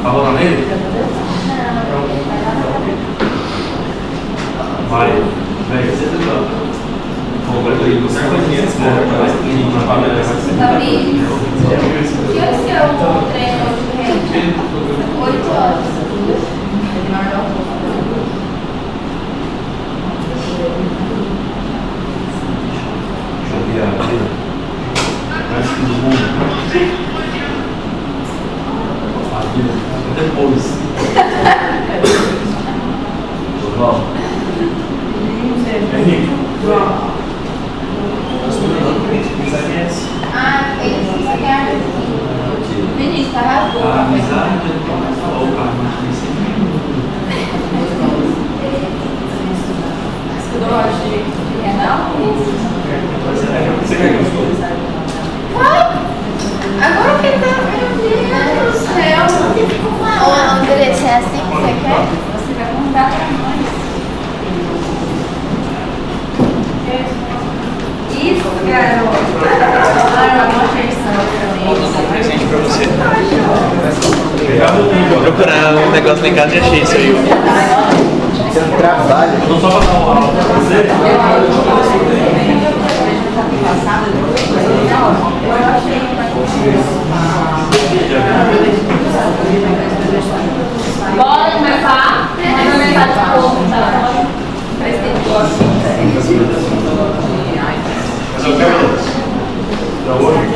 Falou na nele? Vai. Vai, você tá. Agora eu tô certo aqui, esse cara tá mais pequenininho na panela, vai ser. Davi, que horas que é o treino hoje? 8 horas. Deixa eu virar aqui. Mais que do mundo. A vida. Depois. João. Henrique. Ah, eles se ganharam. Vinícius, tá rasgou. A amizade não começa a loucar, mas Estudou hoje de Renan? você quer que eu escolha? Vai! Agora que tá. Meu Deus do céu! Ô, Andressa, é assim que você quer? Você vai mandar pra nós. Isso, garoto! Ah, uma versão também. Presente pra você. Vou Procurar um negócio lá em casa e achei isso aí. Você não trabalha. não só para dar uma aula para você. Bora começar? Manda mensagem pro povo, tá? Mas eu quero. Para hoje?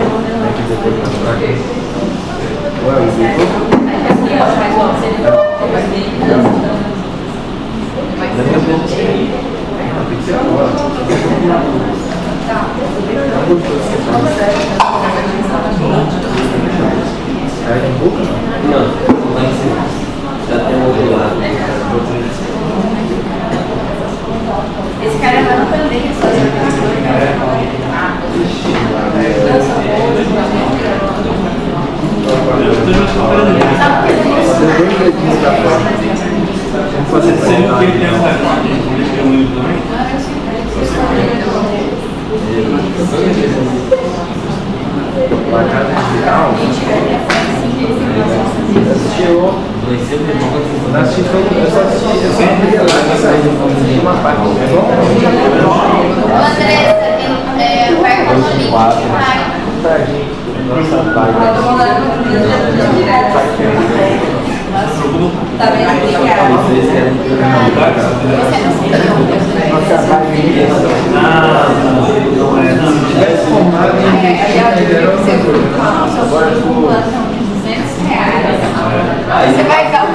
Não, lá em cima. Já tem um outro lado. Esse cara é lá também, só Você sempre que ele tem um livro também? Marcado digital. Assistiu. Não assisti todo, eu só assisti. Eu sempre ia lá e saí uma parte. Andressa, vai com o link, vai. Pra gente, nossa vaga. Tá bem obrigada. Vocês querem que nossa vaga Não é, não. se tivesse formado em agora Você vai dar o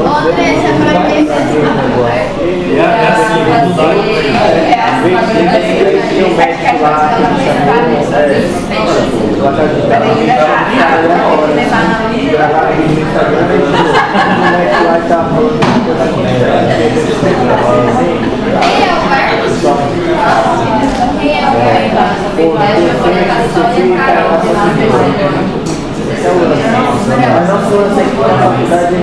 Andressa, pra quem É assim, vamos mudar. tinha um médico lá gravar aqui no Instagram, o médico lá tá falando quem é o mas não foram assim que a faculdade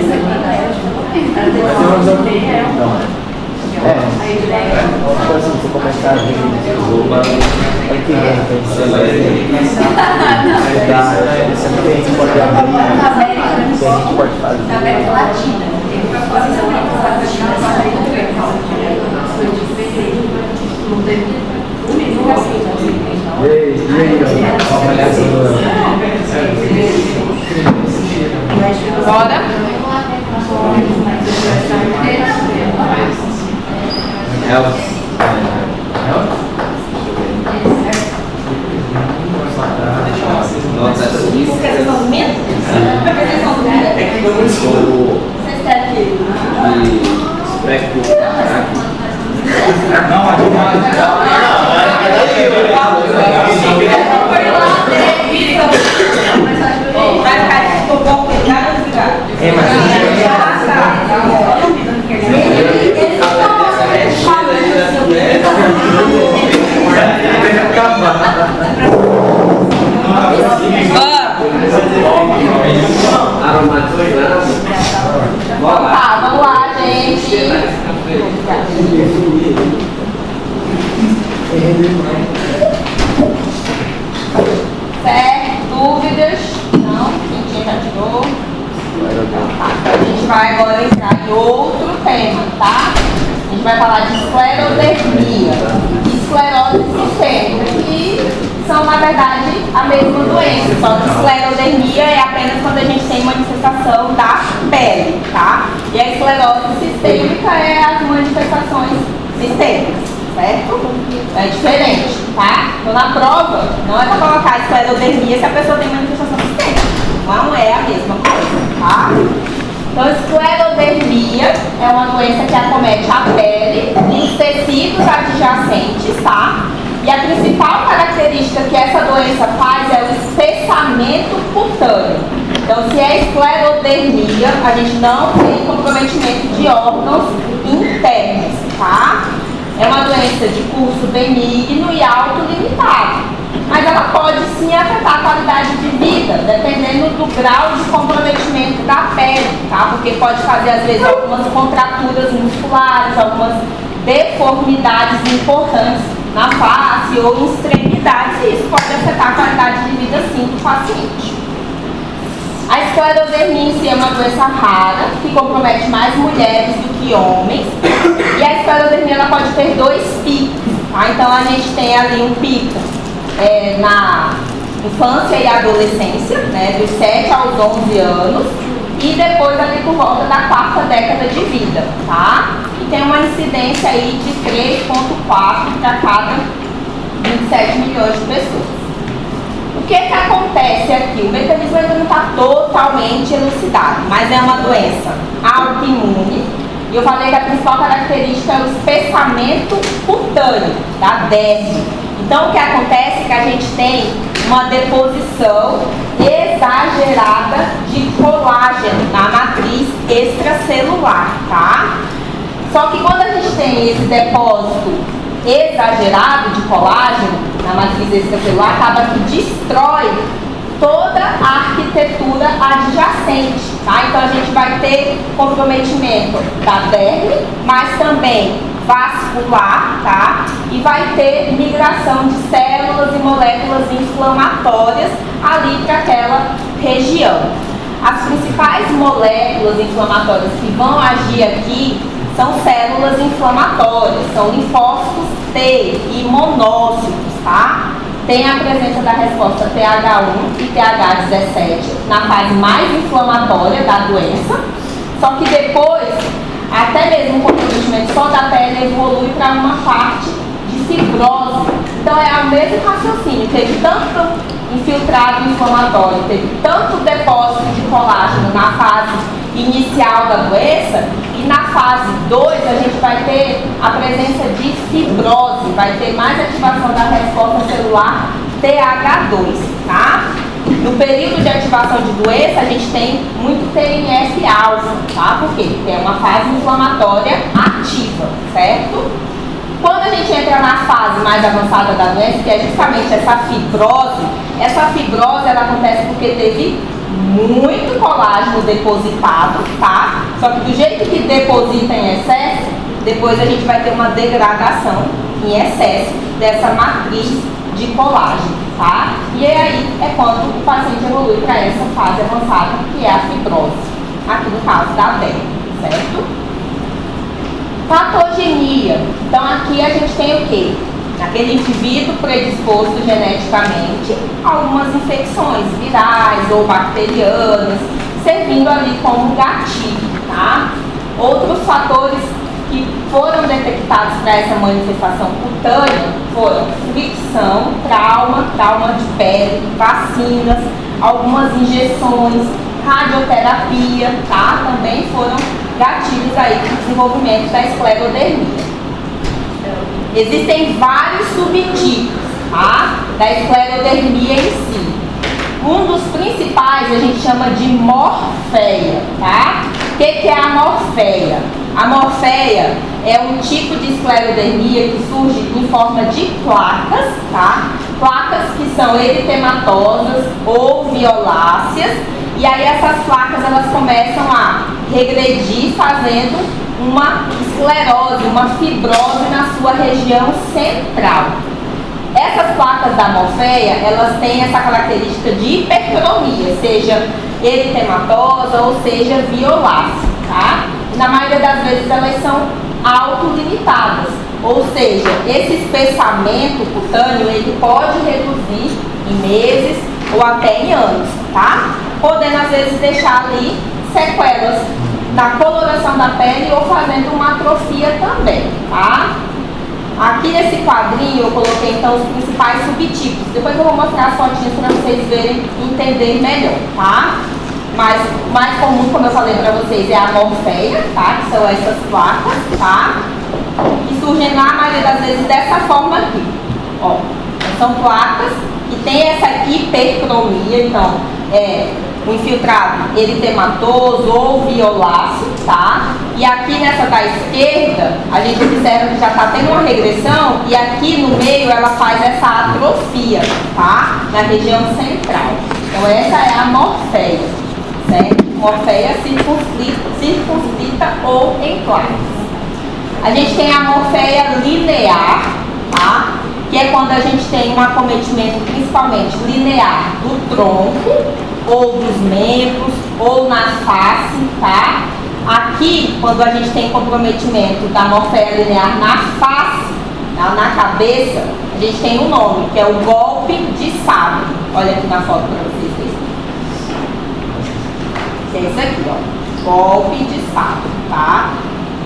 tipo assim, você começar a ver é que você não tem, você pode abrir, você a gente pode fazer. da América Latina. Ele foi fazer a América E aí, Bora? Nota suíça. Vocês estão comendo? Vocês querem que Espectro. vai ficar tipo bom ligado ou desligado? Tá, vamos lá, gente. gente vai agora entrar em outro tema, tá? A gente vai falar de esclerodermia e esclerose sistêmica, que são, na verdade, a mesma doença, só que esclerodermia é apenas quando a gente tem manifestação da pele, tá? E a esclerose sistêmica é as manifestações sistêmicas, certo? É diferente, tá? Então, na prova, não é para colocar esclerodermia se a pessoa tem manifestação sistêmica. Não é a mesma coisa, tá? Então, esclerodermia é uma doença que acomete a pele e os tecidos adjacentes, tá? E a principal característica que essa doença faz é o espessamento cutâneo. Então, se é esclerodermia, a gente não tem comprometimento de órgãos internos, tá? É uma doença de curso benigno e autolimitado, mas ela pode sim afetar a qualidade de vida, dependendo do grau de comprometimento da pele, tá? Porque pode fazer, às vezes, algumas contraturas musculares, algumas deformidades importantes na face ou em extremidades, e isso pode afetar a qualidade de vida, sim, do paciente. A esclerodermia em si é uma doença rara, que compromete mais mulheres do que homens, e a esclerodermia ela pode ter dois picos, tá? Então a gente tem ali um pico na infância e adolescência, né, dos 7 aos 11 anos, e depois ali por volta da 4ª década de vida, tá? E tem uma incidência aí de 3,4 para cada 27 milhões de pessoas. O que acontece aqui? O mecanismo ainda não está totalmente elucidado, mas é uma doença autoimune. E eu falei que a principal característica é o espessamento cutâneo da derme. Então, o que acontece é que a gente tem uma deposição exagerada de colágeno na matriz extracelular, tá? Só que quando a gente tem esse depósito exagerado de colágeno na matriz extracelular, acaba que destrói toda a arquitetura adjacente, tá? Então a gente vai ter comprometimento da derme, mas também vascular, tá? E vai ter migração de células e moléculas inflamatórias ali para aquela região. As principais moléculas inflamatórias que vão agir aqui são células inflamatórias, são linfócitos T e monócitos, tá? Tem a presença da resposta TH1 e TH17 na fase mais inflamatória da doença, só que depois, até mesmo o comprometimento só da pele evolui para uma parte de fibrose. Então é o mesmo raciocínio, teve tanto infiltrado inflamatório, teve tanto depósito de colágeno na fase inicial da doença, e na fase 2 a gente vai ter a presença de fibrose, vai ter mais ativação da resposta celular TH2, tá? No período de ativação de doença, a gente tem muito TNF-alfa, tá? Por quê? Porque é uma fase inflamatória ativa, certo? Quando a gente entra na fase mais avançada da doença, que é justamente essa fibrose ela acontece porque teve muito colágeno depositado, tá? Só que do jeito que deposita em excesso, depois a gente vai ter uma degradação em excesso dessa matriz de colágeno, tá? E aí é quando o paciente evolui para essa fase avançada, que é a fibrose, aqui no caso da derme, certo? Patogenia. Então aqui a gente tem o quê? Aquele indivíduo predisposto geneticamente a algumas infecções virais ou bacterianas, servindo ali como gatilho, tá? Outros fatores que foram detectados para essa manifestação cutânea foram fricção, trauma de pele, vacinas, algumas injeções, radioterapia, tá? Também foram gatilhos aí para o desenvolvimento da esclerodermia. Existem vários subtipos, tá? Da esclerodermia em si. Um dos principais a gente chama de morféia, tá? O que é a morféia? A morféia é um tipo de esclerodermia que surge em forma de placas, tá? Placas que são eritematosas ou violáceas, e aí essas placas elas começam a regredir fazendo uma esclerose, uma fibrose na sua região central. Essas placas da morféia, elas têm essa característica de hipertromia, seja eritematosa ou seja violácea. tá? E na maioria das vezes elas são autolimitadas, ou seja, esse espessamento cutâneo ele pode reduzir em meses ou até em anos, tá? Podendo às vezes deixar ali sequelas na coloração da pele ou fazendo uma atrofia também, tá? Aqui nesse quadrinho eu coloquei então os principais subtipos. Depois eu vou mostrar as fotinhas para vocês verem e entender melhor, tá? Mas o mais comum, como eu falei para vocês, é a morfeia, tá? Que são essas placas, tá? Que surgem na maioria das vezes dessa forma aqui, ó. São placas que tem essa hipercromia, então o infiltrado eritematoso ou violáceo, tá? E aqui nessa da esquerda, a gente observa que já está tendo uma regressão e aqui no meio ela faz essa atrofia, tá? Na região central. Então essa é a morfeia, certo? Morfeia circunscrita ou em placas. A gente tem a morfeia linear, tá? Que é quando a gente tem um acometimento principalmente linear do tronco, ou dos membros, ou na face, tá? Aqui, quando a gente tem comprometimento da morfeia linear na face, na cabeça, a gente tem um nome, que é o golpe de sabre. Olha aqui na foto para vocês verem. Que é isso aqui, ó. Golpe de sabre, tá?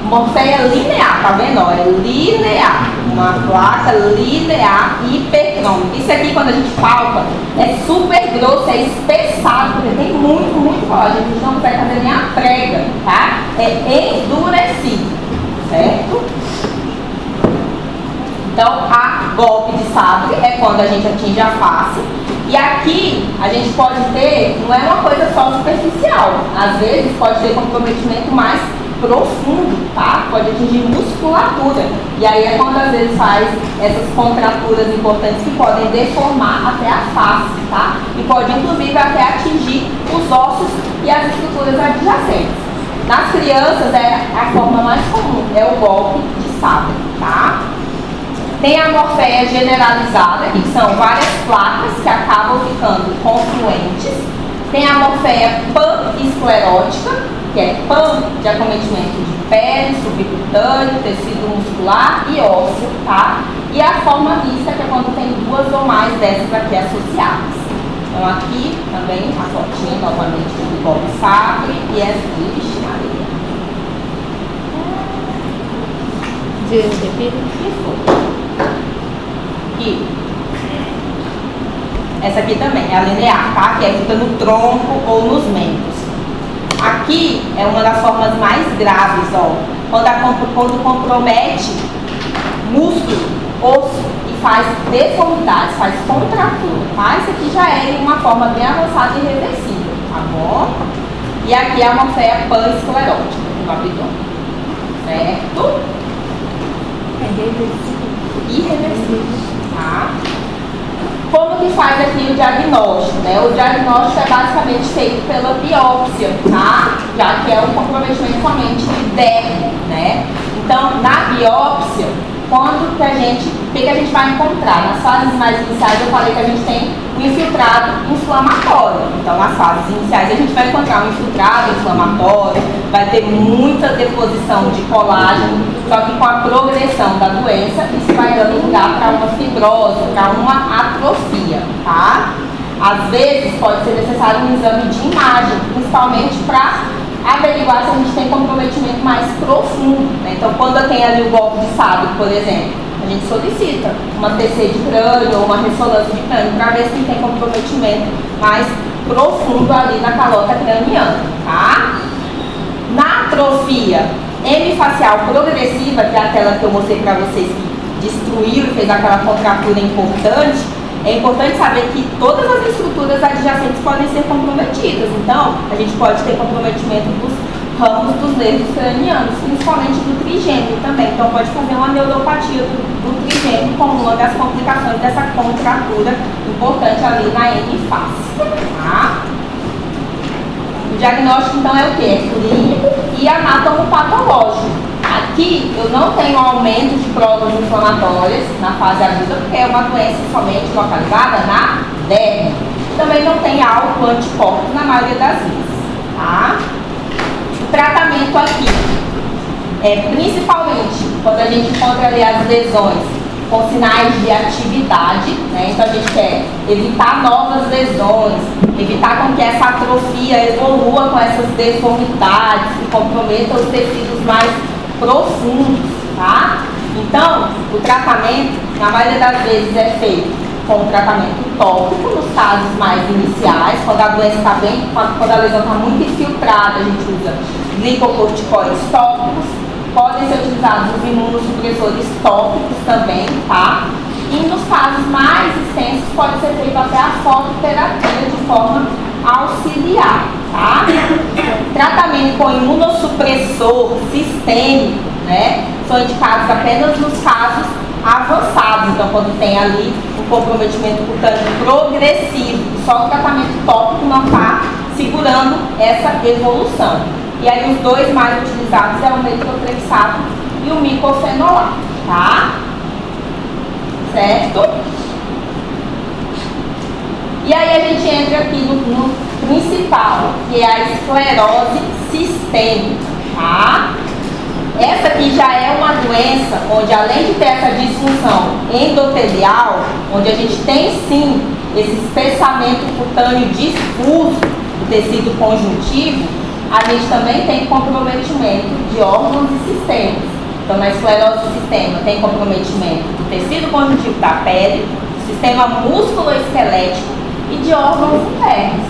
Morfeia linear, tá vendo? Ó, é linear, uma placa linear hipercrômica. Isso aqui, quando a gente palpa, é super grosso, é espessado, porque tem muito colágeno. A gente não consegue fazer nem a prega, tá? É endurecido, certo? Então, a golpe de sabre é quando a gente atinge a face. E aqui, a gente pode ter, não é uma coisa só superficial. Às vezes, pode ter comprometimento mais profundo, tá? Pode atingir musculatura. E aí é quando às vezes faz essas contraturas importantes que podem deformar até a face, tá? E pode inclusive até atingir os ossos e as estruturas adjacentes. Nas crianças é a forma mais comum, é o golpe de sabre, tá? Tem a morfeia generalizada, que são várias placas que acabam ficando confluentes. Tem a morfeia pan-esclerótica, que é pan de acometimento de pele, subcutâneo, tecido muscular e ósseo, tá? E a forma mista, que é quando tem duas ou mais dessas aqui associadas. Então aqui também a fotinha novamente do golpe sabre e essa de Maria. E essa aqui também é a linear, tá? Que fica no tronco ou nos membros. Aqui é uma das formas mais graves, ó. Quando compromete músculo, osso e faz deformidades, faz contratura, tá? Isso aqui já é uma forma bem avançada e irreversível, tá bom? E aqui é a morfeia pan-esclerótica do abdômen, certo? Irreversível, tá? Como que faz aqui o diagnóstico, né? O diagnóstico é basicamente feito pela biópsia, tá? Já que é um comprometimento somente de derme, né? Então, na biópsia, o que a gente vai encontrar? Nas fases mais iniciais eu falei que a gente tem o infiltrado inflamatório. Então, nas fases iniciais a gente vai encontrar um infiltrado inflamatório, vai ter muita deposição de colágeno, só que com a progressão da doença, isso vai dando lugar para uma fibrose, para uma atrofia, tá? Às vezes pode ser necessário um exame de imagem, principalmente para averiguar se a gente tem comprometimento mais profundo, né? Então, quando eu tenho ali o golpe de sabre, por exemplo, a gente solicita uma TC de crânio ou uma ressonância de crânio para ver se tem comprometimento mais profundo ali na calota craniana, tá? Na atrofia hemifacial progressiva, que é aquela que eu mostrei para vocês que destruiu e fez aquela contratura importante, é importante saber que todas as estruturas adjacentes podem ser comprometidas. Então, a gente pode ter comprometimento dos ramos dos nervos cranianos, principalmente do trigêmeo também. Então, pode fazer uma neuropatia do trigêmeo como uma das complicações dessa contratura importante ali na hemifácie, tá? O diagnóstico, então, é o quê? É clínico e anatomopatológico. Aqui, eu não tenho aumento de provas inflamatórias na fase aguda, porque é uma doença somente localizada na derme. Também não tem alto anticorpos na maioria das vezes, tá? tratamento aqui principalmente quando a gente encontra ali as lesões com sinais de atividade, né? Então a gente quer evitar novas lesões, evitar com que essa atrofia evolua com essas deformidades e comprometa os tecidos mais profundos, tá? Então, o tratamento, na maioria das vezes, é feito com tratamento tópico, nos casos mais iniciais, quando a doença está bem, quando a lesão está muito infiltrada, a gente usa glicocorticoides tópicos. Podem ser utilizados os imunossupressores tópicos também, tá? E nos casos mais extensos pode ser feito até a fototerapia de forma auxiliar, tá? Tratamento com imunossupressor sistêmico, né? São indicados apenas nos casos avançados, então quando tem ali um comprometimento cutâneo progressivo, só o tratamento tópico não está segurando essa evolução. E aí os dois mais utilizados é o metotrexato e o micofenolato, tá? Certo? E aí a gente entra aqui no principal, que é a esclerose sistêmica, tá? Essa aqui já é uma doença onde, além de ter essa disfunção endotelial, onde a gente tem sim esse espessamento cutâneo difuso do tecido conjuntivo, a gente também tem comprometimento de órgãos e sistemas. Então, na esclerose sistêmica tem comprometimento do tecido conjuntivo da pele, do sistema músculo-esquelético e de órgãos internos,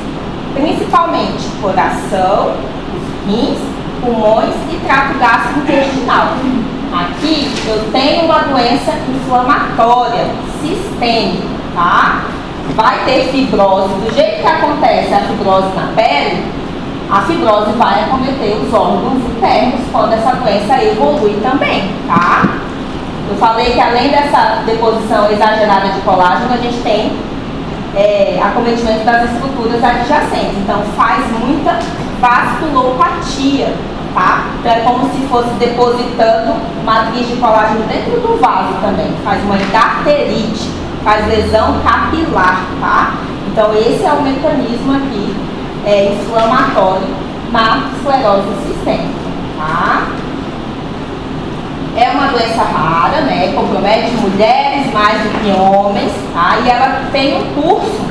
principalmente coração, os rins, pulmões e trato gastrointestinal. Aqui eu tenho uma doença inflamatória sistêmica, tá? Vai ter fibrose, do jeito que acontece a fibrose na pele, a fibrose vai acometer os órgãos internos quando essa doença evolui também, tá? Eu falei que além dessa deposição exagerada de colágeno, a gente tem acometimento das estruturas adjacentes. Então faz muita vasculopatia, tá? Então é como se fosse depositando matriz de colágeno dentro do vaso também. Faz uma endarterite, faz lesão capilar, tá? Então esse é o mecanismo aqui inflamatório na esclerose sistêmica, tá? É uma doença rara, né? Compromete mulheres mais do que homens, tá? E ela tem um curso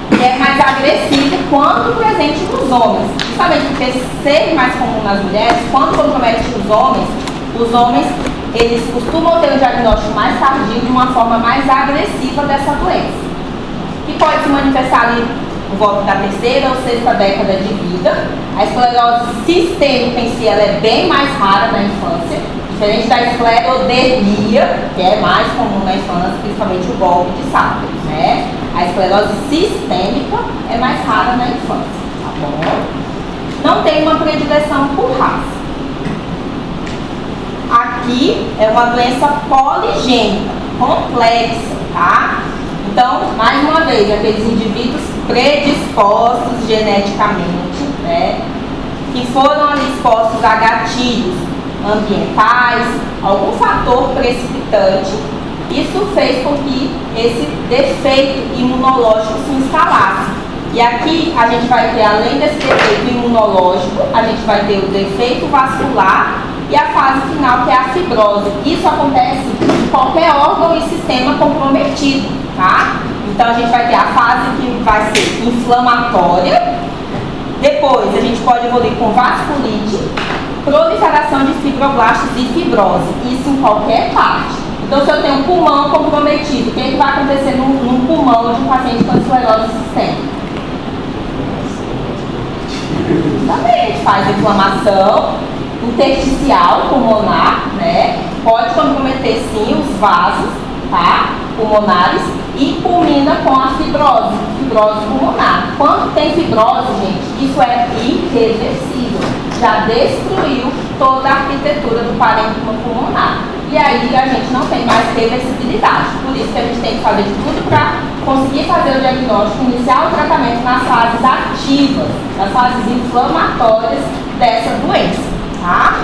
que é mais agressivo quando presente nos homens. Justamente porque ser mais comum nas mulheres, quando compromete os homens, eles costumam ter um diagnóstico mais tardio de uma forma mais agressiva dessa doença, que pode se manifestar ali por volta da terceira ou sexta década de vida. A esclerose sistêmica em si ela é bem mais rara na infância, diferente da esclerodermia, que é mais comum na infância, principalmente o golpe de Sápio, né? A esclerose sistêmica é mais rara na infância, tá bom? Não tem uma predileção por raça. Aqui é uma doença poligênica, complexa, tá? Então, mais uma vez, aqueles indivíduos predispostos geneticamente, né, que foram ali expostos a gatilhos ambientais, algum fator precipitante, isso fez com que esse defeito imunológico se instalasse. E aqui a gente vai ter, além desse defeito imunológico, a gente vai ter o defeito vascular e a fase final, que é a fibrose. Isso acontece em qualquer órgão e sistema comprometido, tá? Então a gente vai ter a fase que vai ser inflamatória, depois a gente pode evoluir com vasculite, proliferação de fibroblastos e fibrose, isso em qualquer parte. Então se eu tenho um pulmão comprometido, o que vai acontecer num pulmão de um paciente com esclerose sistêmica? Também faz inflamação intersticial pulmonar, né? Pode comprometer sim os vasos, tá? Pulmonares, e culmina com a fibrose pulmonar. Quando tem fibrose, gente, isso é irreversível. Já destruiu toda a arquitetura do parênquima pulmonar. E aí a gente não tem mais reversibilidade. Por isso que a gente tem que fazer de tudo para conseguir fazer o diagnóstico, iniciar o tratamento nas fases ativas, nas fases inflamatórias dessa doença, tá?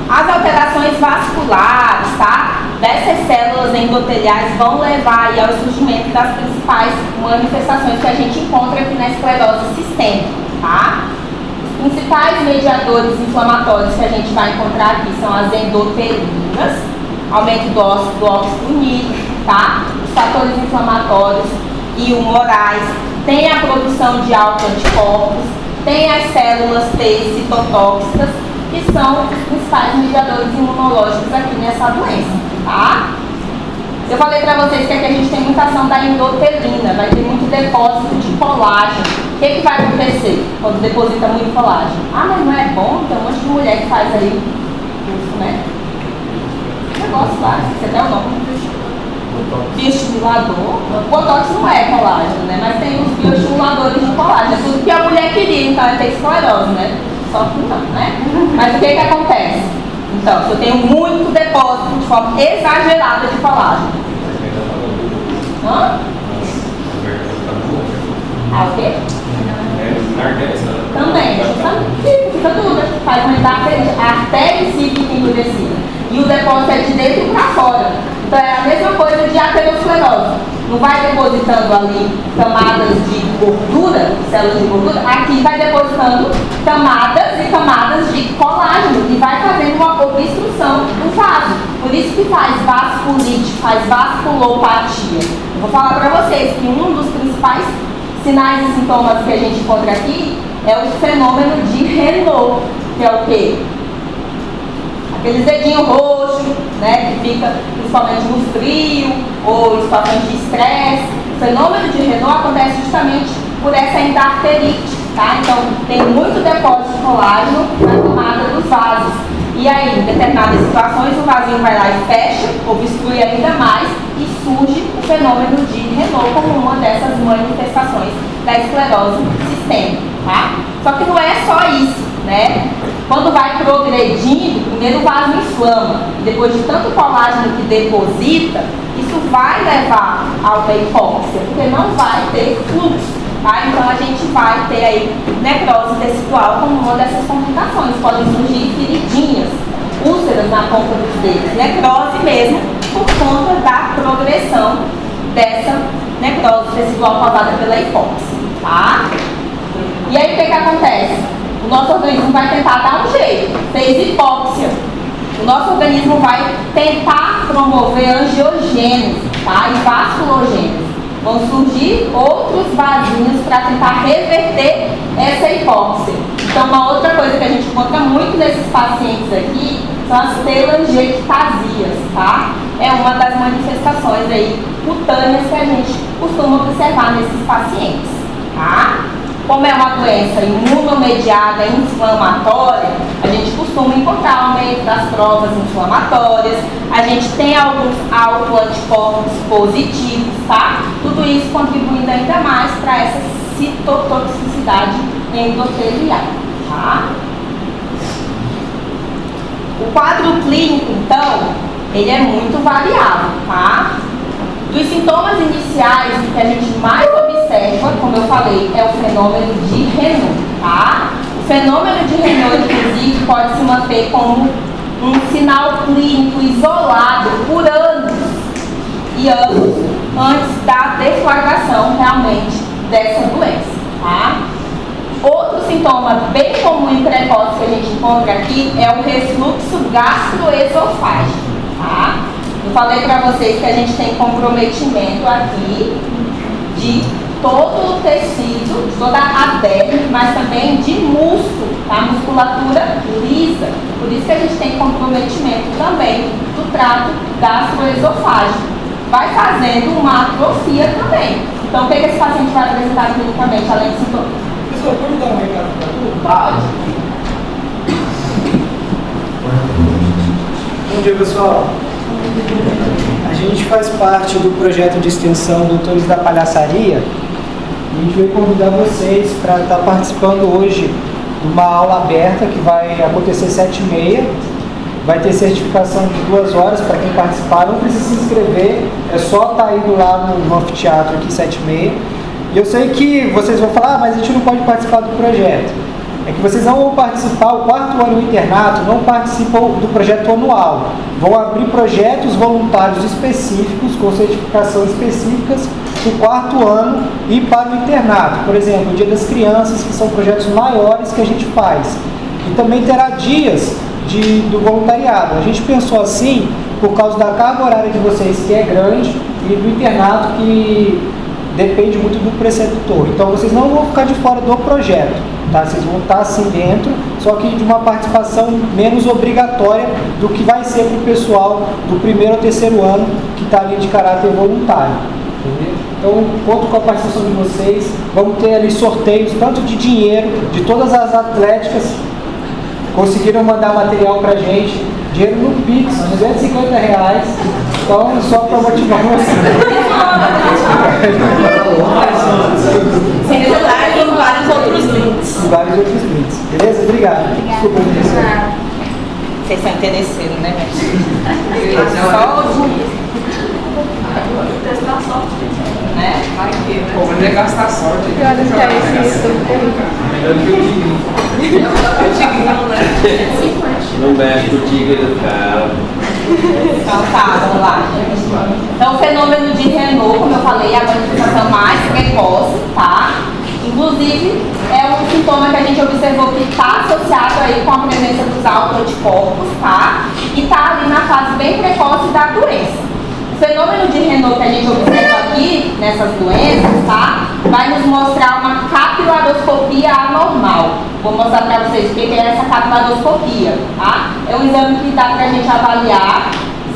As alterações vasculares, tá, dessas células endoteliais vão levar aí ao surgimento das principais manifestações que a gente encontra aqui na esclerose sistêmica, tá? principais mediadores inflamatórios que a gente vai encontrar aqui são as endotelinas, aumento do óxido nítrico, tá? Os fatores inflamatórios e humorais, tem a produção de autoanticorpos, tem as células T citotóxicas, que são os principais mediadores imunológicos aqui nessa doença, tá? Eu falei para vocês que aqui a gente tem muita ação da endotelina, vai ter muito depósito de colágeno. O que vai acontecer quando deposita muito colágeno? Ah, mas não é bom? Tem um monte de mulher que faz aí isso, né? Negócio lá, você tem o nome? Bioestimulador. O botox não é colágeno, né? Mas tem os bioestimuladores de colágeno. É tudo que a mulher queria, então é ter esclerose, né? Só que não, né? Mas o que acontece? Então, se eu tenho muito depósito de forma exagerada de colágeno. Hã? Ah, o quê? Também, fica dura, faz aumentar a artéria cíclica endurecida. E o depósito é de dentro para fora. Então é a mesma coisa de aterosclerose. Não vai depositando ali camadas de gordura, células de gordura, aqui vai depositando camadas e camadas de colágeno e vai fazendo uma obstrução do vaso. Por isso que faz vasculite, faz vasculopatia. Eu vou falar para vocês que um dos principais sinais e sintomas que a gente encontra aqui é o fenômeno de Renault, que é o quê? Aqueles dedinhos roxos, né, que fica principalmente no frio ou em situações de estresse. O fenômeno de Renault acontece justamente por essa endarterite, tá? Então, tem muito depósito de colágeno na tomada dos vasos. E aí, em determinadas situações, o vasinho vai lá e fecha, obstrui ainda mais e surge o fenômeno de Renault como uma dessas manifestações da esclerose sistêmica, tá? Só que não é só isso, né? Quando vai progredindo, primeiro o vaso inflama, e depois de tanto colágeno que deposita, isso vai levar a alta hipóxia, porque não vai ter fluxo, tá? Então a gente vai ter aí necrose tecidual como uma dessas complicações. Podem surgir feridinhas, úlceras na ponta dos dedos, necrose mesmo, por conta da progressão dessa necrose tecidual causada pela hipóxia, tá? E aí o que acontece? O nosso organismo vai tentar dar um jeito, fez hipóxia. O nosso organismo vai tentar promover angiogênese, tá? E vasculogênese. Vão surgir outros vasinhos para tentar reverter essa hipóxia. Então, uma outra coisa que a gente encontra muito nesses pacientes aqui são as telangiectasias, tá? É uma das manifestações aí cutâneas que a gente costuma observar nesses pacientes, tá? Como é uma doença imunomediada inflamatória, a gente costuma encontrar aumento das provas inflamatórias, a gente tem alguns autoanticorpos positivos, tá? Tudo isso contribuindo ainda mais para essa citotoxicidade endotelial, tá? O quadro clínico, então, ele é muito variável, tá? Dos sintomas iniciais, o que a gente mais observa, como eu falei, é o fenômeno de Renault, tá? O fenômeno de Renault, inclusive, pode se manter como um sinal clínico isolado por anos e anos antes da deflagração realmente dessa doença, tá? Outro sintoma bem comum e precoce que a gente encontra aqui é o refluxo gastroesofágico, tá? Eu falei para vocês que a gente tem comprometimento aqui de todo o tecido, de toda a derme, mas também de músculo, tá? Musculatura lisa. Por isso que a gente tem comprometimento também do trato gastroesofágico. Vai fazendo uma atrofia também. Então, o que esse paciente vai apresentar clinicamente, além de sintomas? Pessoal, pode dar um recado para tudo? Pode. Bom dia, pessoal. A gente faz parte do projeto de extensão Doutores da Palhaçaria e a gente veio convidar vocês para estar participando hoje de uma aula aberta que vai acontecer às 7h30. Vai ter certificação de 2 horas para quem participar, não precisa se inscrever, é só estar indo lá no anfiteatro aqui 7h30. E eu sei que vocês vão falar, mas a gente não pode participar do projeto. É que vocês não vão participar, o 4º ano do internato não participam do projeto anual. Vão abrir projetos voluntários específicos, com certificação específicas, para o quarto ano e para o internato. Por exemplo, o Dia das Crianças, que são projetos maiores que a gente faz. E também terá dias do voluntariado. A gente pensou assim por causa da carga horária de vocês, que é grande, e do internato, que depende muito do preceptor. Então, vocês não vão ficar de fora do projeto, tá? Vocês vão estar assim dentro, só que de uma participação menos obrigatória do que vai ser para o pessoal do primeiro ao terceiro ano, que está ali de caráter voluntário. Entendeu? Então, conto com a participação de vocês. Vamos ter ali sorteios, tanto de dinheiro, de todas as atléticas. Conseguiram mandar material pra gente, dinheiro no Pix, R$250. Então, só para motivar vocês. Sem contar em vários outros links. Vários outros links. Beleza? Obrigado. Desculpa, Vocês são interesseiros, né, gente? Só né? Pô, mas não é gastar sorte. Que horas que é isso? Melhor que o Tigre. Não mexe com o tigre do cara. Então tá, vamos lá, gente. Então o fenômeno de Renault, como eu falei, é a manifestação mais precoce, tá? Inclusive, é um sintoma que a gente observou que está associado aí com a presença dos autoanticorpos, tá? E está ali na fase bem precoce da doença. O fenômeno de Renault que a gente observa aqui, nessas doenças, tá? Vai nos mostrar uma capilaroscopia anormal. Vou mostrar para vocês o que é essa capilaroscopia, tá? É um exame que dá para a gente avaliar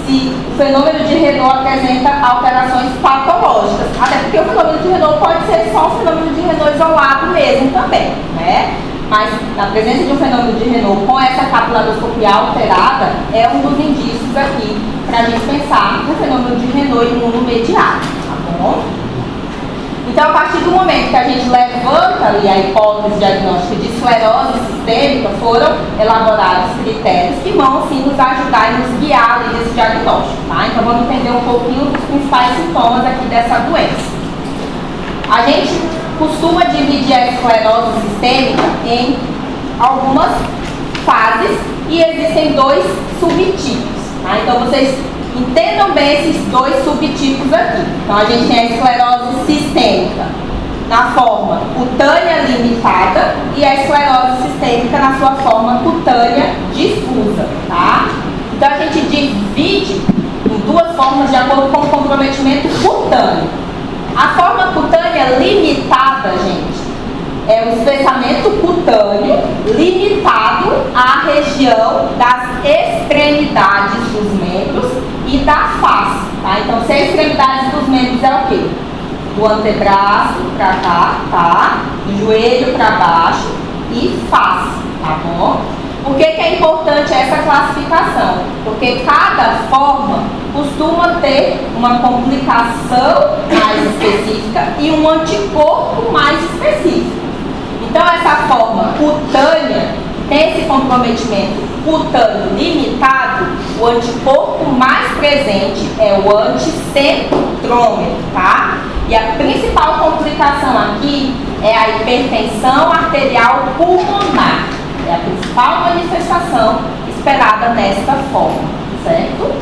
se o fenômeno de Renault apresenta alterações patológicas. Até porque o fenômeno de Renault pode ser só um fenômeno de Renault isolado mesmo também, né? Mas na presença de um fenômeno de Renault com essa capilaroscopia alterada é um dos indícios aqui para a gente pensar no fenômeno de Renault imunomediado, tá bom? Então, a partir do momento que a gente levanta ali a hipótese diagnóstica de esclerose sistêmica, foram elaborados critérios que vão, sim, nos ajudar e nos guiar ali nesse diagnóstico, tá? Então, vamos entender um pouquinho dos principais sintomas aqui dessa doença. A gente costuma dividir a esclerose sistêmica em algumas fases e existem dois subtipos, tá? Então, vocês entendam bem esses dois subtipos aqui. Então, a gente tem a esclerose sistêmica na forma cutânea limitada e a esclerose sistêmica na sua forma cutânea difusa, tá? Então, a gente divide em duas formas de acordo com o comprometimento cutâneo. A forma cutânea limitada, gente, é o espessamento cutâneo limitado à região das extremidades dos membros e da face, tá? Então, se a extremidade dos membros é o quê? Do antebraço para cá, tá? Do joelho para baixo e face, tá bom? Por que é importante essa classificação? Porque cada forma costuma ter uma complicação mais específica e um anticorpo mais específico. Então, essa forma cutânea tem esse comprometimento cutâneo limitado, o anticorpo mais presente é o anticentrômetro, tá? E a principal complicação aqui é a hipertensão arterial pulmonar. É a principal manifestação esperada nesta forma, certo?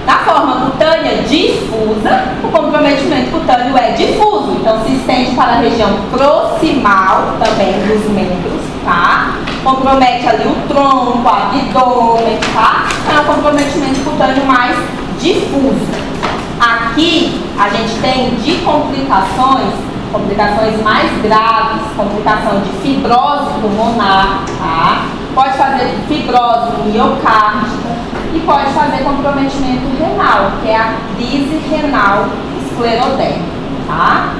Na forma cutânea difusa, o comprometimento cutâneo é difuso, então se estende para a região proximal também dos membros, tá? Compromete ali o tronco, o abdômen, tá? É um comprometimento cutâneo mais difuso. Aqui a gente tem de complicações mais graves, complicação de fibrose pulmonar, tá? Pode fazer fibrose miocárdica e pode fazer comprometimento renal, que é a crise renal esclerodérmica, tá?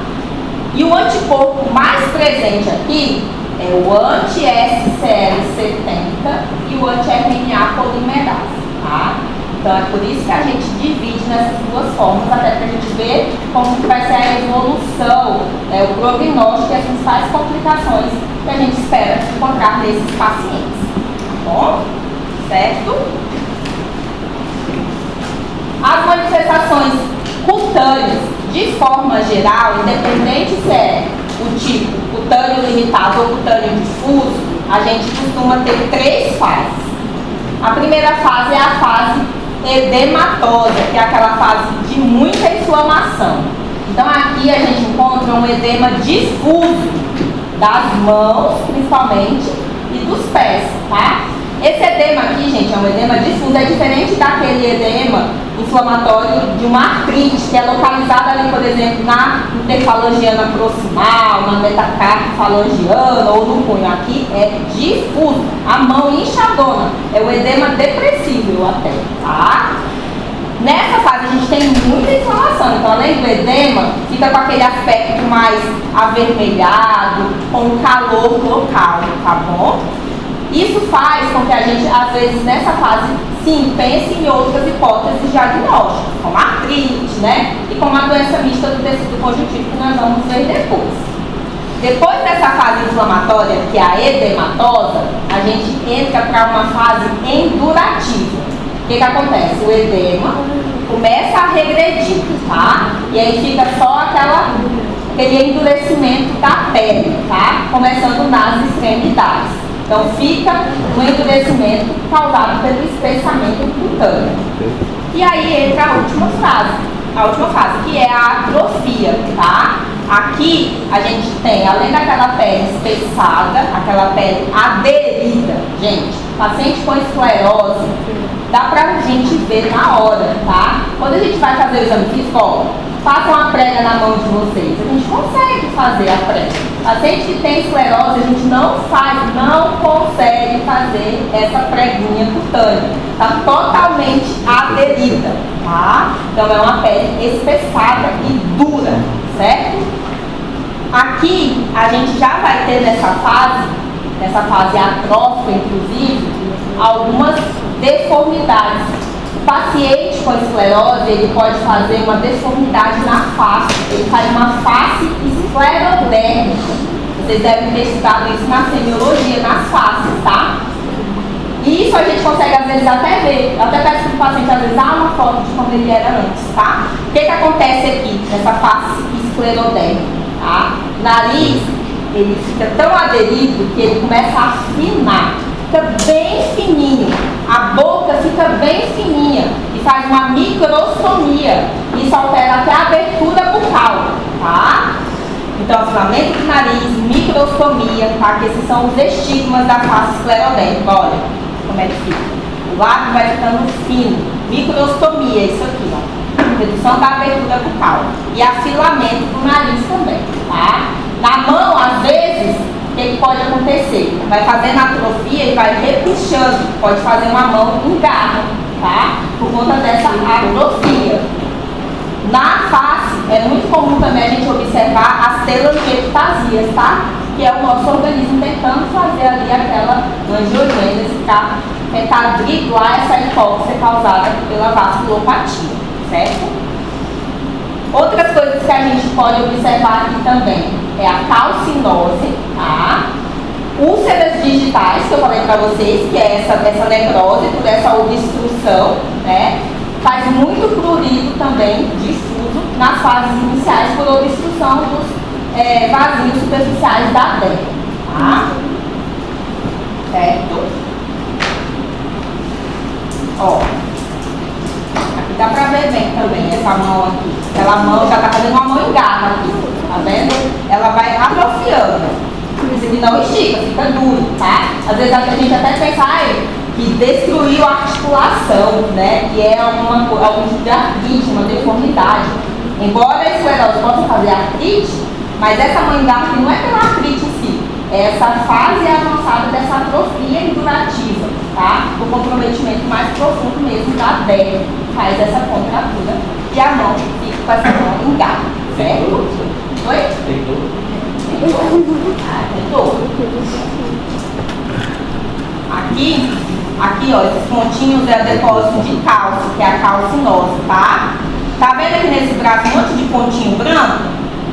E o anticorpo mais presente aqui é o anti-SCL70 e o anti-RNA polimerase, tá? Então, é por isso que a gente divide nessas duas formas, até para a gente ver como que vai ser a evolução, o prognóstico e as principais complicações que a gente espera encontrar nesses pacientes. Tá bom? Certo? As manifestações cutâneas, de forma geral, independente se é o tipo cutâneo limitado ou cutâneo difuso, a gente costuma ter três fases. A primeira fase é a fase edematosa, que é aquela fase de muita inflamação. Então aqui a gente encontra um edema difuso das mãos, principalmente, e dos pés, tá? Esse edema aqui, gente, é um edema difuso, é diferente daquele edema inflamatório de uma artrite, que é localizada ali, por exemplo, na interfalangiana proximal, na metacarpofalangiana ou no punho. Aqui é difuso, a mão inchadona, é o edema depressível até, tá? Nessa fase a gente tem muita inflamação, então além do edema, fica com aquele aspecto mais avermelhado, com calor local, tá bom? Isso faz com que a gente, às vezes, nessa fase, sim, pense em outras hipóteses diagnósticas, como artrite, né? E como a doença mista do tecido conjuntivo, que nós vamos ver depois. Depois dessa fase inflamatória, que é a edematosa, a gente entra para uma fase endurativa. O que acontece? O edema começa a regredir, tá? E aí fica só aquele endurecimento da pele, tá? Começando nas extremidades. Então fica um endurecimento causado pelo espessamento cutâneo. E aí entra a última fase, que é a atrofia, tá? Aqui a gente tem, além daquela pele espessada, aquela pele aderida, gente, paciente com esclerose, dá pra gente ver na hora, tá? Quando a gente vai fazer o exame físico, ó, faça uma prega na mão de vocês, a gente consegue fazer a prega. Paciente que tem esclerose, a gente não consegue fazer essa preguinha cutânea. Está totalmente aderida, tá? Então é uma pele espessada e dura, certo? Aqui a gente já vai ter nessa fase atrófica, inclusive, algumas deformidades. O paciente com esclerose, ele pode fazer uma deformidade na face, ele faz uma face esclerodérmica. Vocês devem ter estudado isso na semiologia, nas faces, tá? E isso a gente consegue às vezes até ver. Eu até peço para o paciente às vezes uma foto de como ele era antes, tá? O que acontece aqui nessa face esclerodérmica, tá? O nariz, ele fica tão aderido que ele começa a afinar. Fica bem fininho, a boca fica bem fininha e faz uma microstomia. Isso altera até a abertura bucal, tá? Então, afinamento do nariz, microstomia, tá? Que esses são os estigmas da face esclerodérmica. Olha como é que fica. O lábio vai ficando fino, microstomia, isso aqui, ó. Redução da abertura bucal e afilamento do nariz também, tá? Na mão, às vezes, o que pode acontecer? Vai fazendo atrofia e vai repuxando, pode fazer uma mão em garra, tá? Por conta dessa atrofia. Na face, é muito comum também a gente observar as telangiectasias, tá? Que é o nosso organismo tentando fazer ali aquela angiogênese para tentar driblar essa hipóxia causada pela vasculopatia, certo? Outras coisas que a gente pode observar aqui também é a calcinose, tá? Úlceras digitais, que eu falei para vocês, que é essa necrose por essa obstrução, né? Faz muito prurido também, difuso, nas fases iniciais por obstrução dos vazios superficiais da pele, tá? Certo? Ó, aqui dá pra ver bem também essa mão aqui. Aquela mão já tá fazendo uma mão em garra aqui, tá vendo? Ela vai atrofiando, inclusive não estica, fica duro, tá? Às vezes a gente até pensa, que destruiu a articulação, né? Que é algum tipo de artrite, uma deformidade. Embora a esclerose possa fazer artrite, mas essa mão em garra não é pela artrite em si, é essa fase avançada dessa atrofia endurativa, tá? O comprometimento mais profundo mesmo da derme, que faz essa contratura e a mão fica com essa mão em garra, certo? Oi? Tem dor? Tem dor. Tem dor. Aqui, ó, esses pontinhos é o depósito de cálcio, que é a calcinose, tá? Tá vendo aqui nesse braço um monte de pontinho branco?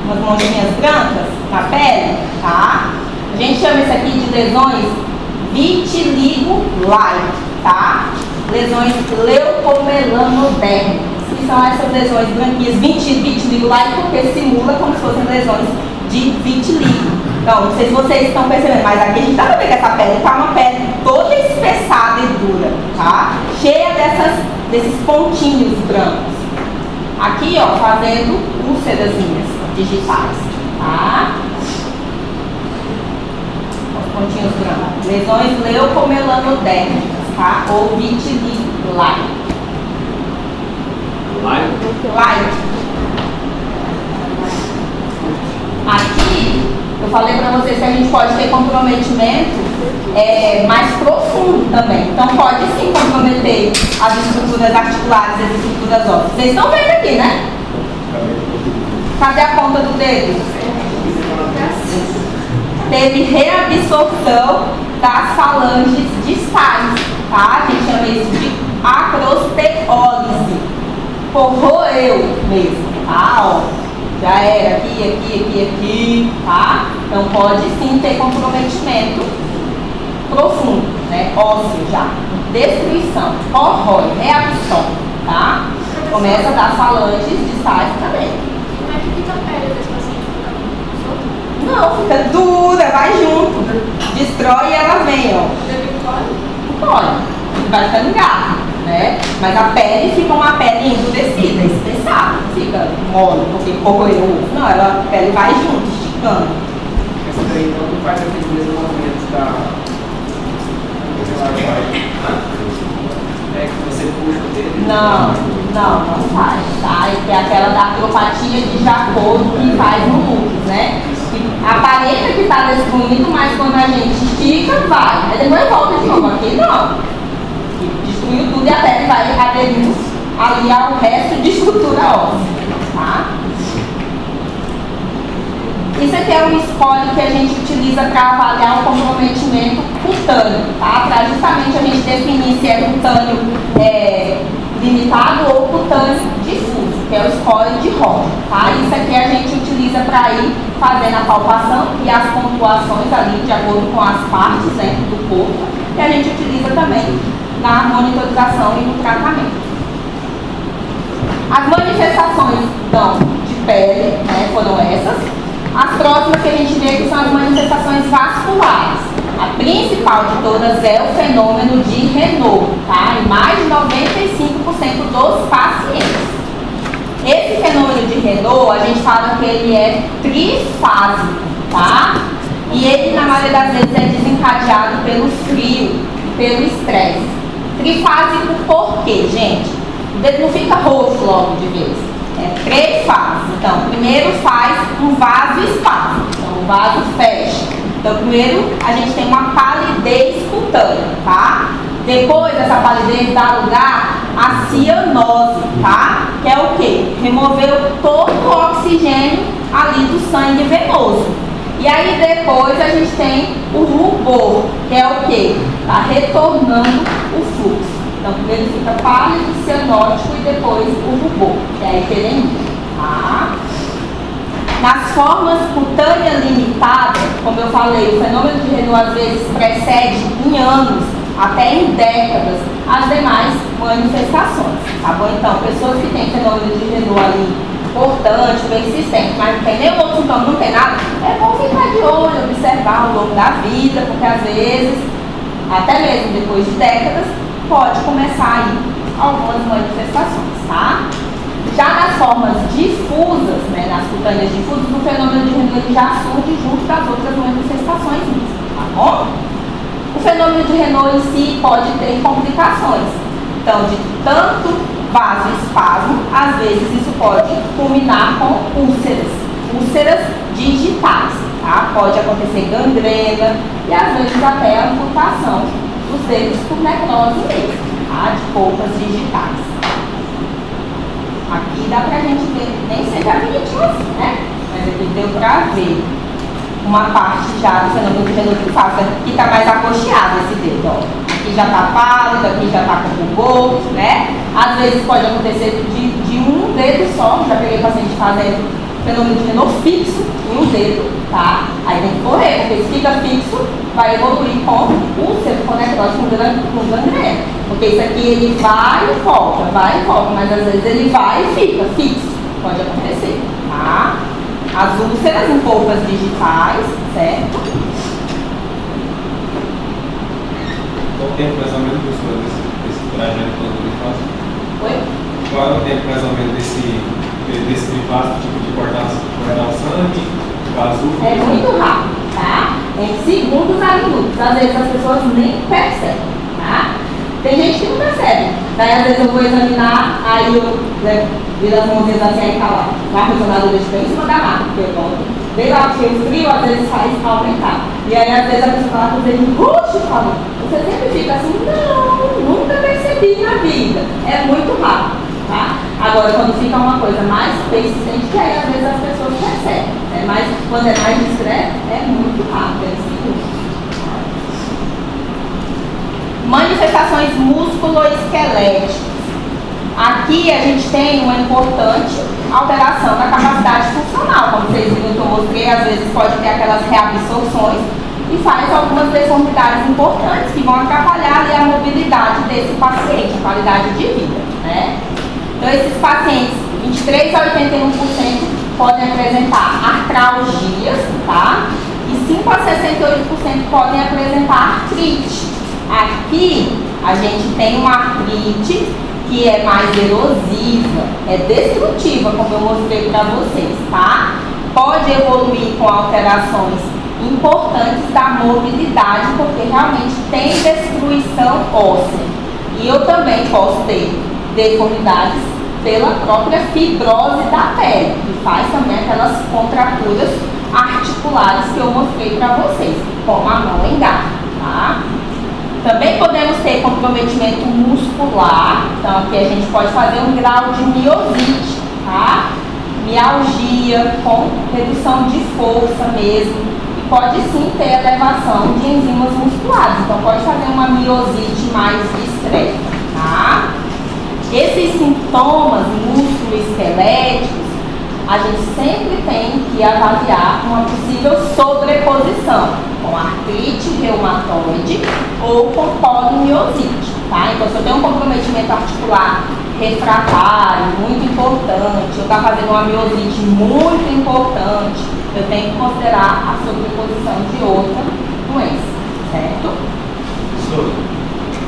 Umas montinhas brancas na pele, tá? A gente chama isso aqui de lesões vitiligo-like, tá? Lesões leucomelanodérmicas, que são essas lesões branquinhas, vitiligo-like, porque simula como se fossem lesões de vitiligo. Então, não sei se vocês estão percebendo, mas aqui a gente dá pra ver que essa pele tá uma pele toda espessada e dura, tá? Cheia desses pontinhos brancos. aqui, ó, fazendo úlcerazinhas digitais, tá? Os pontinhos brancos. Lesões leucomelanodérmicas, tá? Ou vitiligo light. Light. Aqui, eu falei para vocês que a gente pode ter comprometimento mais profundo também. Então, pode sim comprometer as estruturas articulares e as estruturas ósseas. Vocês estão vendo aqui, né? Cadê a ponta do dedo? Teve reabsorção das falanges distais, tá? A gente chama isso de acrosteólise. Corroeu mesmo, tá? Ó, já era aqui, tá? Então pode sim ter comprometimento profundo, né? Ósseo já. Destruição, corrói, reabsorve, tá? Começa das falanges distais também. Como é que fica a pele desse paciente? Fica solta? Não, fica dura, vai junto. Destrói e ela vem, ó. Pode. Vai ficando gato, né? Mas a pele fica uma pele endurecida, espessada. Fica mole, porque corroeu o ovo. Não, a pele vai junto, esticando. Essa daí então não faz aqueles mesmos movimentos da... É que você puxa o dedo. Não faz, tá? É aquela da artropatia de Jacob que faz no lúpus, né? Aparenta que tá destruindo, mas quando a gente estica, vai. Aí depois volta de novo. Aqui não. Destruiu tudo e a pele vai aderindo ali ao resto de estrutura óssea, tá? Isso aqui é um score que a gente utiliza para avaliar o comprometimento cutâneo, tá? Para justamente a gente definir se é cutâneo limitado ou cutâneo difuso, que é o score de Roger, tá? Isso aqui a gente utiliza para ir fazendo a palpação e as pontuações ali de acordo com as partes dentro do corpo, e a gente utiliza também na monitorização e no tratamento. As manifestações, então, de pele, né, foram essas. As próximas que a gente vê aqui são as manifestações vasculares. A principal de todas é o fenômeno de Renault, tá? Em mais de 95% dos pacientes. Esse fenômeno de Renault, a gente fala que ele é trifásico, tá? E ele, na maioria das vezes, é desencadeado pelo frio e pelo estresse. Trifásico por quê, gente? O dedo não fica roxo logo de vez. É 3 fases. Então, primeiro faz um vasoespasmo. Então, o vaso fecha. Então, primeiro a gente tem uma palidez cutânea, tá? Depois dessa palidez dá lugar à cianose, tá? Que é o quê? Removeu todo o oxigênio ali do sangue venoso. E aí depois a gente tem o rubor, que é o quê? Tá retornando o fluxo. Então, primeiro fica pálido, cianótico e depois o rubor, que é a hiperemia, tá? Nas formas cutânea limitada, como eu falei, o fenômeno de Renault às vezes precede em anos, até em décadas, as demais manifestações, tá bom? Então, pessoas que têm fenômeno de Renault ali importante, persistente, mas não tem nenhum outro sintoma, não tem nada, é bom ficar de olho, observar ao longo da vida, porque às vezes, até mesmo depois de décadas, pode começar aí algumas manifestações, tá? Já nas formas difusas, né, nas cutâneas difusas, o fenômeno de Renault já surge junto das outras manifestações mesmo, tá bom? O fenômeno de Renault em si pode ter complicações. Então, de tanto vasoespasmo, às vezes isso pode culminar com úlceras digitais, tá? Pode acontecer gangrena e às vezes até a amputação dos dedos por necrose mesmo, tá? De polpas digitais. Aqui dá pra gente ver, nem sempre é bonitinho assim, né? Mas aqui deu pra ver uma parte já do fenômeno de Renault que tá mais acolcheado esse dedo, ó. Aqui já tá pálido, aqui já tá com rubor, né? Às vezes pode acontecer de um dedo só, já peguei paciente fazendo fenômeno de Renault fixo em um dedo, tá? Aí tem que correr, porque se fica fixo, vai evoluir com úlcera, com necrose, com gangrena. Porque isso aqui ele vai e volta, mas às vezes ele vai e fica fixo. Pode acontecer, tá? As úlceras em polpas digitais, certo? Qual tempo mais ou menos desse trajeto todo ele faz? Oi? qual é o tempo mais ou menos desse trifásico, tipo de cortar o sangue, o azul? É muito rápido, tá? Em segundos a minutos. Às vezes as pessoas nem percebem, tá? Tem gente que não percebe. Daí às vezes eu vou examinar, aí eu viro as mãozinhas assim, aí tá lá. O ar-condicionado deixa bem em cima da máquina, porque eu volto. Bem lá, porque o frio às vezes faz aumentar. E aí às vezes a pessoa fala com o dedo, puxa, fala. Você sempre fica assim, não, nunca percebi na vida. É muito rápido, tá? Agora, quando fica uma coisa mais persistente, que aí às vezes as pessoas percebem. Né? Mas quando é mais discreto, é muito rápido, é segundos. Manifestações músculo-esqueléticas. Aqui a gente tem uma importante alteração da capacidade funcional. Como vocês viram que eu mostrei, às vezes pode ter aquelas reabsorções e faz algumas deformidades importantes que vão atrapalhar ali a mobilidade desse paciente, a qualidade de vida, né? Então, esses pacientes, 23 a 81% podem apresentar artralgias, tá? E 5 a 68% podem apresentar artrite. Aqui, a gente tem uma artrite que é mais erosiva, é destrutiva, como eu mostrei para vocês, tá? Pode evoluir com alterações importantes da mobilidade, porque realmente tem destruição óssea. E eu também posso ter deformidades pela própria fibrose da pele, que faz também aquelas contraturas articulares que eu mostrei para vocês, como a mão engarra, tá? Também podemos ter comprometimento muscular, então aqui a gente pode fazer um grau de miosite, tá? Mialgia com redução de força mesmo, e pode sim ter elevação de enzimas musculares, então pode fazer uma miosite mais discreta, tá? Esses sintomas músculo-esqueléticos, a gente sempre tem que avaliar uma possível sobreposição com artrite reumatoide ou com polimiosite, tá? Então, se eu tenho um comprometimento articular refratário, muito importante, eu estou fazendo uma miosite muito importante, eu tenho que considerar a sobreposição de outra doença, certo? Professor,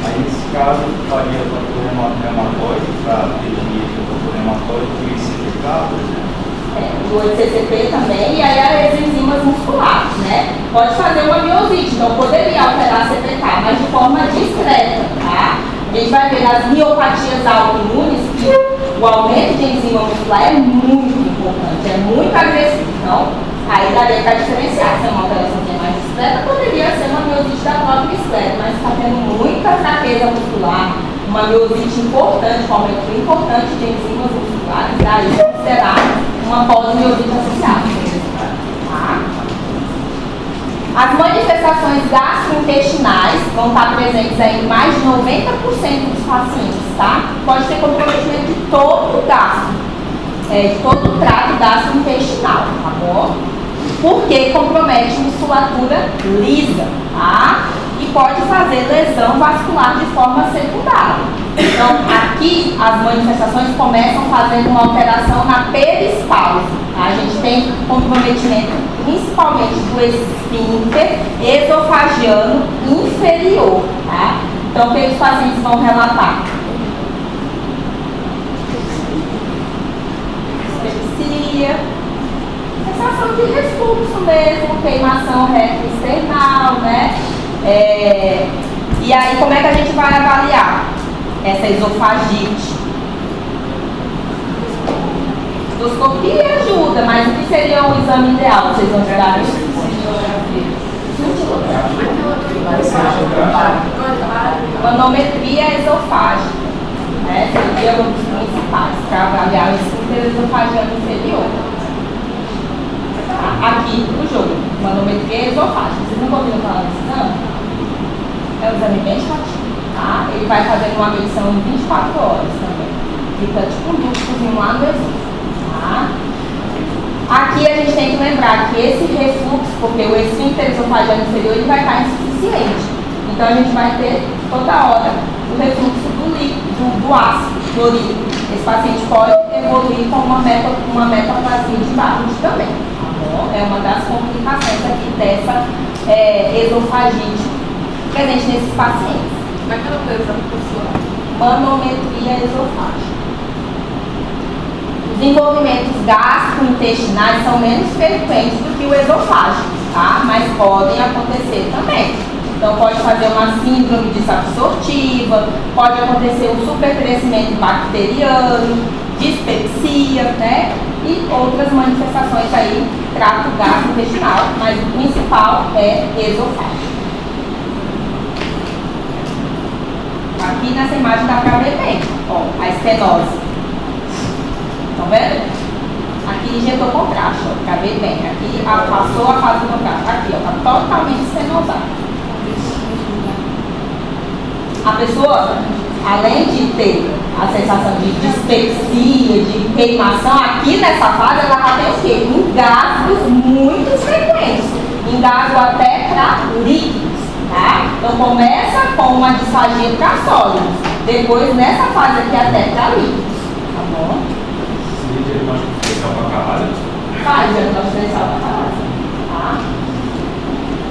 aí nesse caso, faria doutor reumatoide para definir o doutor reumatoide por ICPK, por exemplo? O CCP também, e aí as enzimas musculares, né? Pode fazer uma miosite, então poderia alterar a CPK, mas de forma discreta, tá? A gente vai ver nas miopatias autoimunes que o aumento de enzima muscular é muito importante, é muito agressivo. Então, aí daria para diferenciar se é uma alteração mais discreta, poderia ser uma miosite da própria esclera, mas está tendo muita fraqueza muscular, uma miosite importante, um aumento importante de enzimas musculares, daí considerar uma pós-miosite associada. Tá? As manifestações gastrointestinais vão estar presentes aí em mais de 90% dos pacientes, tá? Pode ter comprometimento de todo o gastro, de todo o trato gastrointestinal, tá bom? Porque compromete musculatura lisa, tá? E pode fazer lesão vascular de forma secundária. Então, aqui as manifestações começam fazendo uma alteração na peristalse. Tá? A gente tem comprometimento principalmente do esfíncter esofagiano inferior. Tá? Então, o que os pacientes vão relatar? Asfixia, sensação de refluxo mesmo, queimação retroesternal, né? E aí, como é que a gente vai avaliar essa esofagite? Endoscopia ajuda, mas o que seria um exame ideal? Vocês vão dar isso? Manometria esofágica, né? Seria um dos principais para avaliar o esfíncter esofagiano inferior. Aqui no jogo, manometria esofágica. Vocês não ouviram falar desse exame? É um exame bem chatinho, tá? Ele vai fazendo uma medição em 24 horas também. Fica tipo um ductozinho lá no esôfago, tá? Aqui a gente tem que lembrar que esse refluxo, porque o esfíncter esofagiano inferior ele vai estar insuficiente. Então a gente vai ter toda hora o refluxo do líquido, do ácido clorídrico. Esse paciente pode evoluir com uma metaplasia de Barrett também, tá bom? É uma das complicações aqui dessa esofagite presente nesses pacientes. Como é que ela foi usando, professora? Manometria esofágica. desenvolvimentos gastrointestinais são menos frequentes do que o esofágico, tá? Mas podem acontecer também. Então pode fazer uma síndrome disabsortiva, pode acontecer um supercrescimento bacteriano, dispepsia, né? E outras manifestações aí, trato gastrointestinal, mas o principal é esofágico. Aqui nessa imagem dá para ver bem, ó, a estenose. Estão vendo? Aqui injetou contraste, ó, para ver bem. Aqui passou a fase do contraste. Aqui, ó, está totalmente estenosado. A pessoa, além de ter a sensação de dispepsia, de queimação, aqui nessa fase ela já tem o quê? Engasgos muito frequentes. Engasgo até para líquidos, tá? Então começa com uma disfagia para sólidos. Depois, nessa fase aqui, até para líquidos. Tá bom? Seria diagnóstico diferencial para caralho? Faz diagnóstico diferencial para caralho. Tá?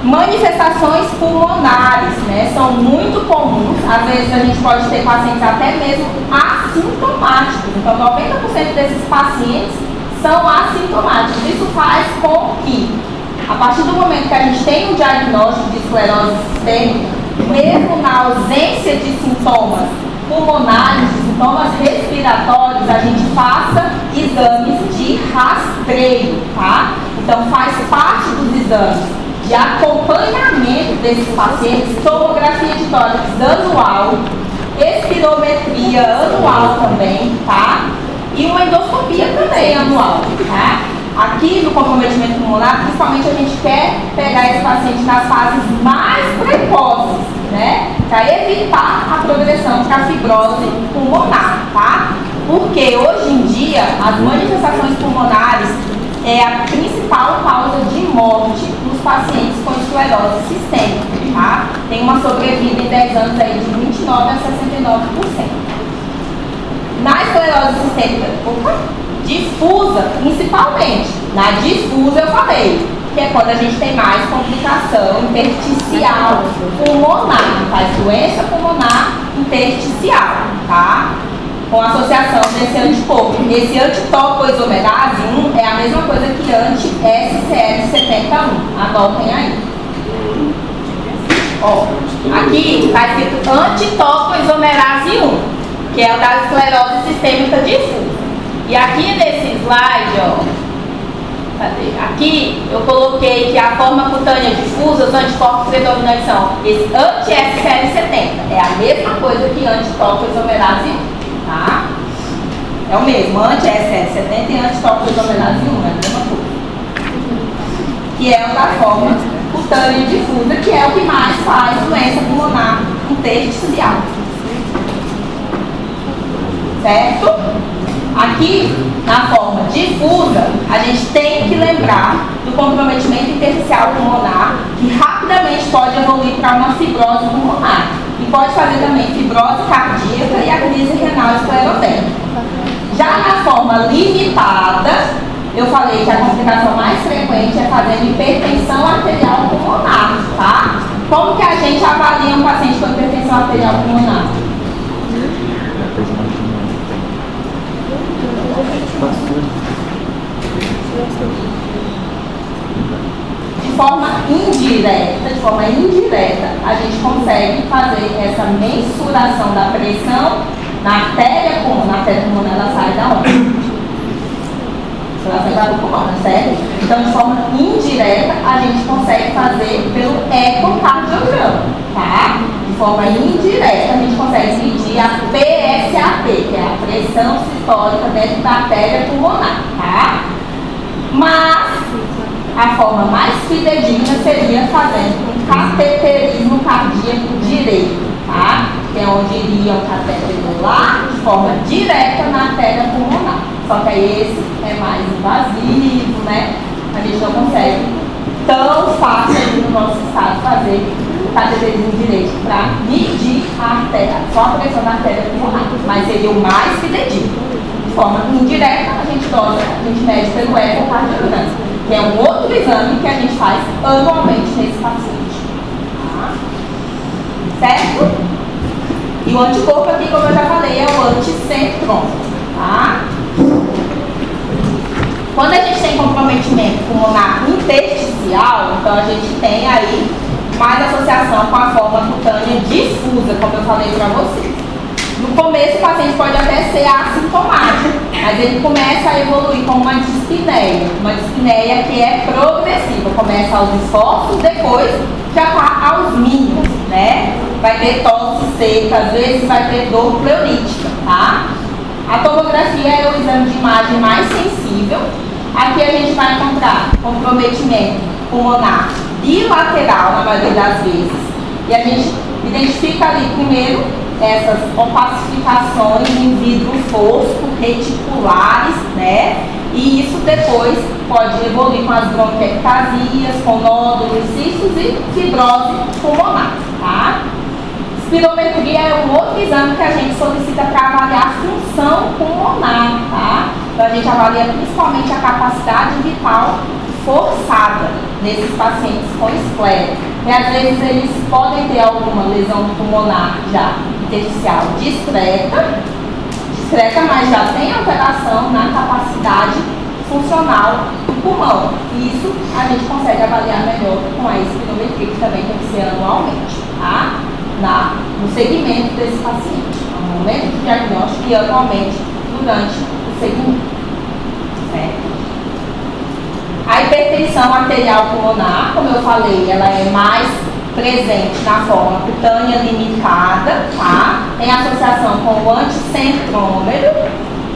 Manifestações pulmonares, né, são muito comuns. Às vezes a gente pode ter pacientes até mesmo assintomáticos. Então, 90% desses pacientes são assintomáticos. Isso faz com que, a partir do momento que a gente tem um diagnóstico de esclerose sistêmica, mesmo na ausência de sintomas pulmonares, de sintomas respiratórios, a gente faça exames de rastreio, tá? Então, faz parte dos exames de acompanhamento desses pacientes, tomografia de tórax anual, espirometria anual também, tá? E uma endoscopia também anual, tá? Aqui no comprometimento pulmonar, principalmente a gente quer pegar esse paciente nas fases mais precoces, né? Para evitar a progressão para a fibrose pulmonar, tá? Porque hoje em dia as manifestações pulmonares é a principal causa de morte nos pacientes com esclerose sistêmica, tá? Tem uma sobrevida em 10 anos aí de 29% a 69%. Na esclerose sistêmica difusa, principalmente, na difusa eu falei, que é quando a gente tem mais complicação intersticial pulmonar, faz doença pulmonar intersticial, tá? Com associação desse anticorpo. Esse antitopoisomerase 1 é a mesma coisa que anti-SCL71. Anotem aí. Ó, aqui está escrito antitopoisomerase 1, que é o da esclerose sistêmica difusa. E aqui nesse slide, ó, cadê? Aqui eu coloquei que a forma cutânea difusa, os anticorpos predominantes são esse anti-SCL70. É a mesma coisa que antitopoisomerase 1. Tá? É o mesmo, anti-SCL70 e antitopoisomerase 1, é a mesma coisa. Que é o da forma cutânea difusa, que é o que mais faz doença pulmonar intersticial. Certo? Aqui, na forma difusa, a gente tem que lembrar do comprometimento intersticial pulmonar, que rapidamente pode evoluir para uma fibrose pulmonar. E pode fazer também fibrose cardíaca e a crise renal esclerotémica. Já na forma limitada, eu falei que a complicação mais frequente é fazendo hipertensão arterial pulmonar, tá? Como que a gente avalia um paciente com hipertensão arterial pulmonar? De forma indireta, a gente consegue fazer essa mensuração da pressão na artéria pulmonar, ela sai da onde? Ela sai da pulmão, certo? Então, de forma indireta, a gente consegue fazer pelo ecocardiograma, tá? De forma indireta, a gente consegue medir a PSAP, que é a pressão sistólica dentro da artéria pulmonar, tá? Mas a forma mais fidedigna seria fazendo um cateterismo cardíaco direito, tá? Que é onde iria o catéter lá de forma direta na artéria pulmonar. Só que aí esse é mais invasivo, né? A gente não consegue tão fácil no nosso estado fazer o cateterismo direito para medir a artéria, só a pressão da artéria pulmonar, mas seria o mais fidedigno. De forma indireta, a gente mede pelo ecocardiograma, que é um outro exame que a gente faz anualmente nesse paciente. Tá? Certo? E o anticorpo aqui, como eu já falei, é o anticentron. Tá? Quando a gente tem comprometimento pulmonar intersticial, então a gente tem aí mais associação com a forma cutânea difusa, como eu falei para vocês. No começo, o paciente pode até ser assintomático, mas ele começa a evoluir com uma dispneia que é progressiva, começa aos esforços, depois já está aos mínimos, né? Vai ter tosse seca, às vezes vai ter dor pleurítica, tá? A tomografia é o exame de imagem mais sensível. Aqui a gente vai encontrar comprometimento pulmonar bilateral, na maioria das vezes, e a gente identifica ali primeiro essas opacificações em vidro fosco, reticulares, né? E isso depois pode evoluir com as bronquiectasias, com nódulos, cistos e fibrose pulmonar, tá? Espirometria é um outro exame que a gente solicita para avaliar a função pulmonar, tá? Então a gente avalia principalmente a capacidade vital forçada nesses pacientes com esclero. E às vezes eles podem ter alguma lesão pulmonar já intersticial discreta, mas já tem alteração na capacidade funcional do pulmão. E isso a gente consegue avaliar melhor com a espirometria, que também tem que ser anualmente, tá? No segmento desse paciente, no momento do diagnóstico e anualmente durante o segmento, certo? A hipertensão arterial pulmonar, como eu falei, ela é mais presente na forma cutânea limitada, tá? Tem associação com o anticentrómero.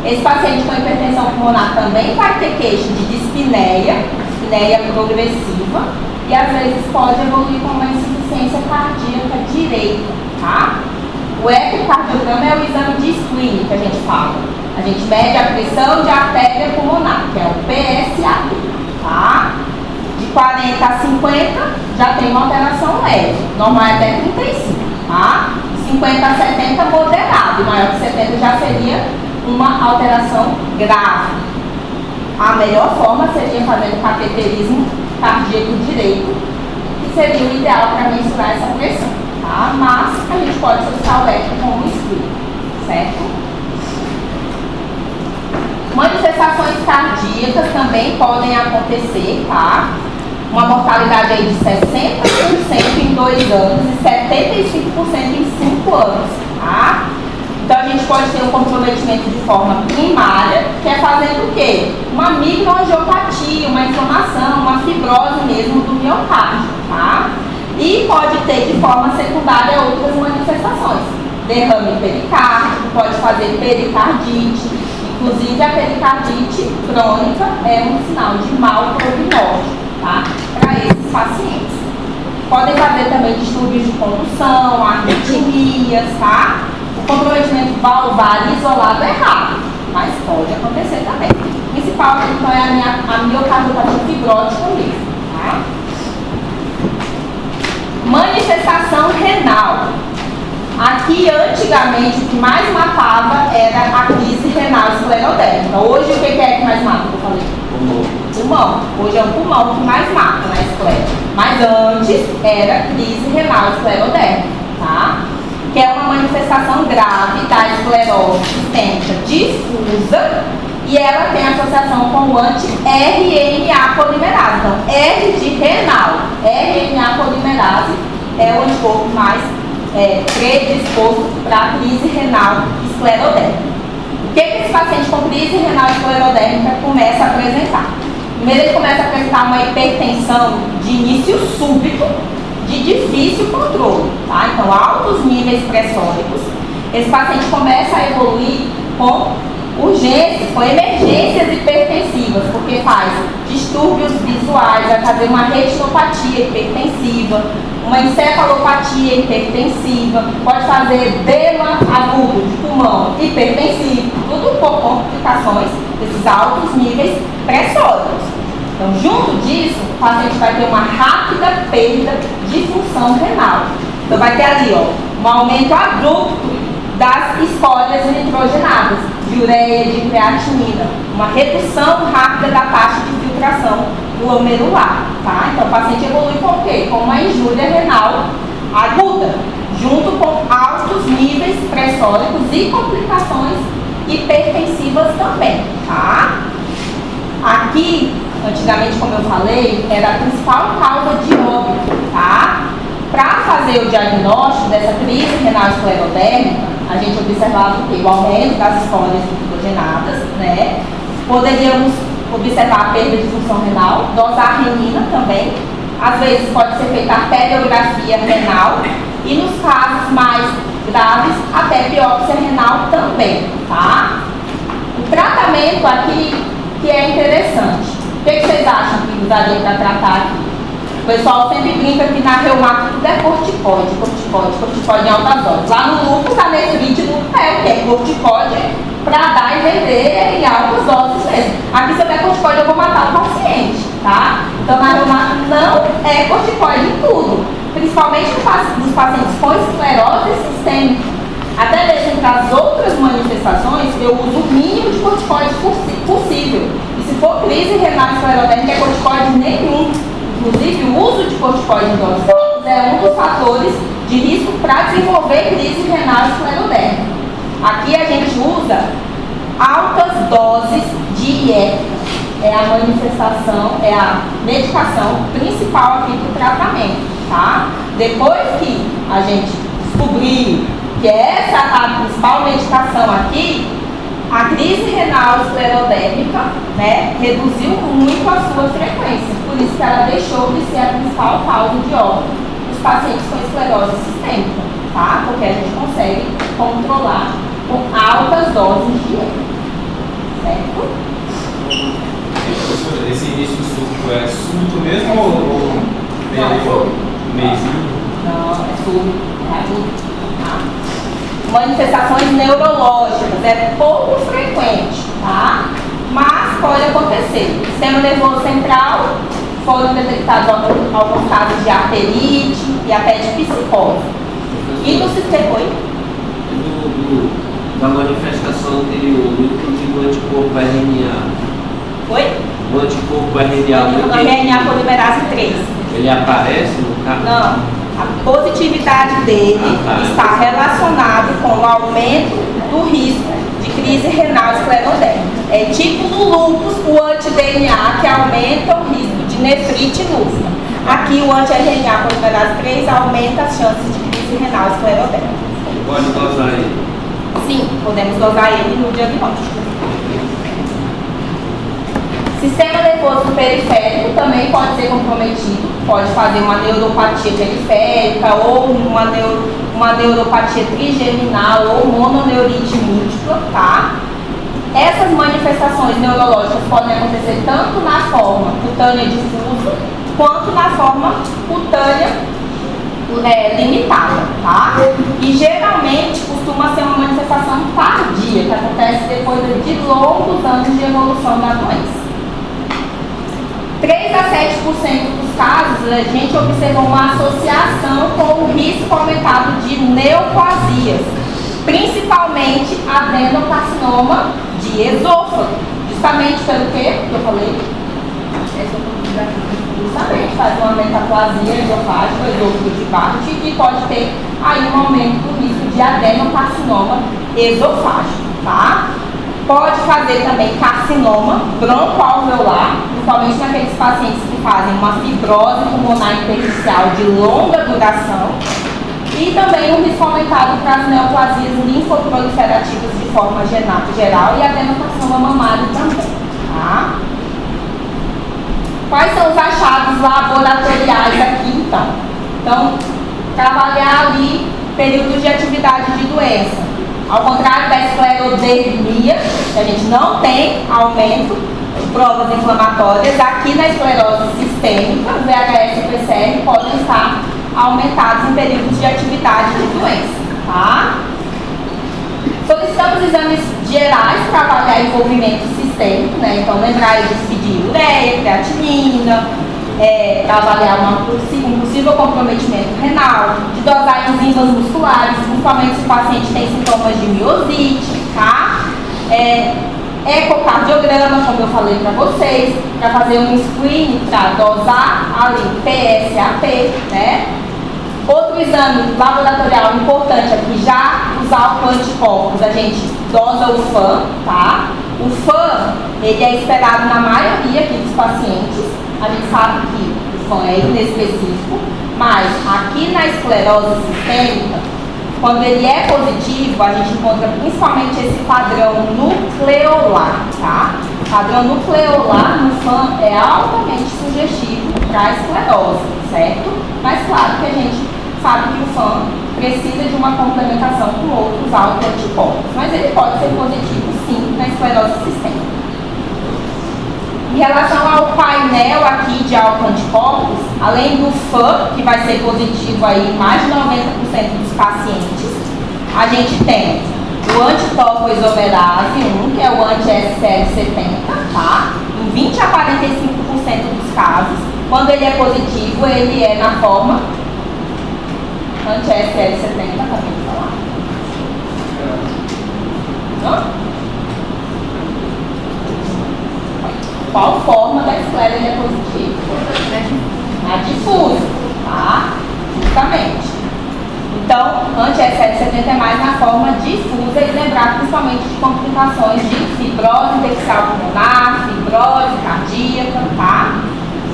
Esse paciente com hipertensão pulmonar também vai ter queixa de dispneia progressiva, e às vezes pode evoluir com uma insuficiência cardíaca direita, tá? O ecocardiograma é o exame de screening que a gente fala. A gente mede a pressão de artéria pulmonar, que é o PSA, tá? De 40 a 50 já tem uma alteração leve, normal é até 35, tá? De 50 a 70 moderado, e maior que 70 já seria uma alteração grave. A melhor forma seria fazer o cateterismo cardíaco direito, que seria o ideal para mensurar essa pressão, tá? Mas a gente pode solicitar o eco como estudo, certo? Manifestações cardíacas também podem acontecer, tá? Uma mortalidade aí de 60% em 2 anos e 75% em 5 anos, tá? Então a gente pode ter um comprometimento de forma primária, que é fazendo o quê? Uma microangiopatia, uma inflamação, uma fibrose mesmo do miocárdio, tá? E pode ter de forma secundária outras manifestações. Derrame pericárdico, pode fazer pericardite, inclusive a pericardite crônica é um sinal de mau prognóstico, tá? Para esses pacientes. Podem fazer também distúrbios de condução, arritmias, tá? O comprometimento valvar isolado é raro, mas pode acontecer também. O principal, então, é a miocardiopatia fibrótica mesmo, tá? Manifestação renal. Aqui, antigamente, o que mais matava era a crise renal esclerodérmica. Hoje, o que é que mais mata, que eu falei? Pulmão. Hoje é o pulmão que mais mata na esclera. Mas antes era crise renal esclerodérmica, tá? Que é uma manifestação grave da esclerose sistêmica difusa, e ela tem associação com o anti-RNA polimerase. Então, R de renal, RNA polimerase é o anticorpo mais predisposto para a crise renal esclerodérmica. O que esse paciente com crise renal esclerodérmica começa a apresentar? Primeiro, ele começa a apresentar uma hipertensão de início súbito, de difícil controle, tá? Então, altos níveis pressóricos. Esse paciente começa a evoluir com urgências, com emergências hipertensivas, porque faz distúrbios visuais, vai fazer uma retinopatia hipertensiva, uma encefalopatia hipertensiva, pode fazer edema agudo de pulmão hipertensivo, tudo por complicações desses altos níveis pressóricos. Então, junto disso, o paciente vai ter uma rápida perda de função renal. Então, vai ter ali, ó, um aumento abrupto das escórias nitrogenadas, de ureia, de creatinina, uma redução rápida da taxa de filtração glomerular, tá? Então, o paciente evolui com o quê? Com uma injúria renal aguda, junto com altos níveis pressóricos e complicações hipertensivas também, tá? Aqui, antigamente, como eu falei, era a principal causa de óbito, tá? Para fazer o diagnóstico dessa crise renal esclerodérmica, a gente observava o quê? O aumento das escórias nitrogenadas, né? Poderíamos observar a perda de função renal, dosar renina também. Às vezes pode ser feita arteriografia renal e nos casos mais graves, até biópsia renal também, tá? O tratamento aqui que é interessante. O que vocês acham que usaria para tratar aqui? O pessoal sempre brinca que na reumato tudo é corticóide em altas doses. Lá no lúpus, a nefrite é o que? Corticóide para dar e vender em altas doses mesmo. Aqui, se eu der corticóide, eu vou matar o paciente, tá? Então, na reumato não é corticóide em tudo. Principalmente nos pacientes com esclerose sistêmica. Até mesmo para as outras manifestações, eu uso o mínimo de corticóide possível. E se for crise renal esclerodérmica, é corticóide nenhum. Inclusive, o uso de corticóide em doses altas é um dos fatores de risco para desenvolver crise renal esclerodérmica. Aqui a gente usa altas doses diéticas. É a manifestação, é a medicação principal aqui do tratamento, tá? Depois que a gente descobriu que essa é a principal medicação aqui, a crise renal esclerodérmica, né, reduziu muito a sua frequência. Por isso que ela deixou de ser a principal causa de óbito dos pacientes com esclerose sistêmica, tá? Porque a gente consegue controlar com altas doses de dieta, certo? Esse início súbito é súbito mesmo ou mêsinho? Não, é súbito, é adulto, tá? Manifestações neurológicas, é pouco frequente, tá? Mas pode acontecer. Sistema nervoso central, foram detectados alguns casos de arterite e até de psicose. E do sistema... Oi? Da manifestação anterior, do anticorpo RNA. Oi? O anticorpo RNA. RNA polimerase 3. Ele aparece no caso? Não. A positividade dele está relacionado com o aumento do risco de crise renal esclerodérmica. É tipo no lúpus, o anti-DNA que aumenta o risco de nefrite lúpica. Aqui o anti-RNA polimerase 3 aumenta as chances de crise renal esclerodérmica. Pode dosar ele? Sim, podemos dosar ele no diagnóstico. Sistema nervoso periférico também pode ser comprometido, pode fazer uma neuropatia periférica ou uma neuropatia trigeminal ou mononeurite múltipla, tá? Essas manifestações neurológicas podem acontecer tanto na forma cutânea difusa quanto na forma cutânea limitada, tá? E geralmente costuma ser uma manifestação tardia, que acontece depois de longos anos de evolução da doença. 3 a 7% dos casos, a gente observou uma associação com o risco aumentado de neoplasias, principalmente adenocarcinoma de esôfago. Justamente pelo que eu falei? Justamente faz uma metaplasia esofágica, esôfago de Barrett, e pode ter aí um aumento do risco de adenocarcinoma esofágico, tá? Pode fazer também carcinoma broncoalveolar, principalmente naqueles pacientes que fazem uma fibrose pulmonar intersticial de longa duração, e também um risco aumentado para as neoplasias linfoproliferativas de forma geral e adenocarcinoma mamário também, tá? Quais são os achados laboratoriais aqui, então? Então, trabalhar ali períodos de atividade de doença. Ao contrário da esclerodermia, que a gente não tem aumento de provas inflamatórias, aqui na esclerose sistêmica, VHS e PCR podem estar aumentados em períodos de atividade de doença, tá? Solicitamos exames gerais para avaliar envolvimento sistêmico, né? Então, lembrar eles de ureia, creatinina, para avaliar um possível comprometimento renal, de dosar enzimas musculares, principalmente se o paciente tem sintomas de miosite, tá? Ecocardiograma, como eu falei para vocês, para fazer um screening para dosar ali PSAP, né? Outro exame laboratorial importante aqui, já os autoanticorpos, a gente dosa o FAN, tá? O FAN, ele é esperado na maioria aqui dos pacientes. A gente sabe que o FAN é inespecífico, mas aqui na esclerose sistêmica, quando ele é positivo, a gente encontra principalmente esse padrão nucleolar, tá? O padrão nucleolar no FAN é altamente sugestivo para a esclerose, certo? Mas claro que a gente sabe que o FAN precisa de uma complementação com outros autoanticorpos, mas ele pode ser positivo sim na esclerose sistêmica. Em relação ao painel aqui de autoanticorpos, além do FAN, que vai ser positivo aí em mais de 90% dos pacientes, a gente tem o antitopoisomerase 1, que é o anti-SCL70, tá? Em 20 a 45% dos casos, quando ele é positivo, ele é na forma anti-SCL70, acabei de falar. Não? Qual forma da esclera ele é positivo? A difusa, tá? Justamente. Então, anti-SL70 é mais na forma difusa e lembrar principalmente de complicações de fibrose intersticial pulmonar, fibrose cardíaca, tá?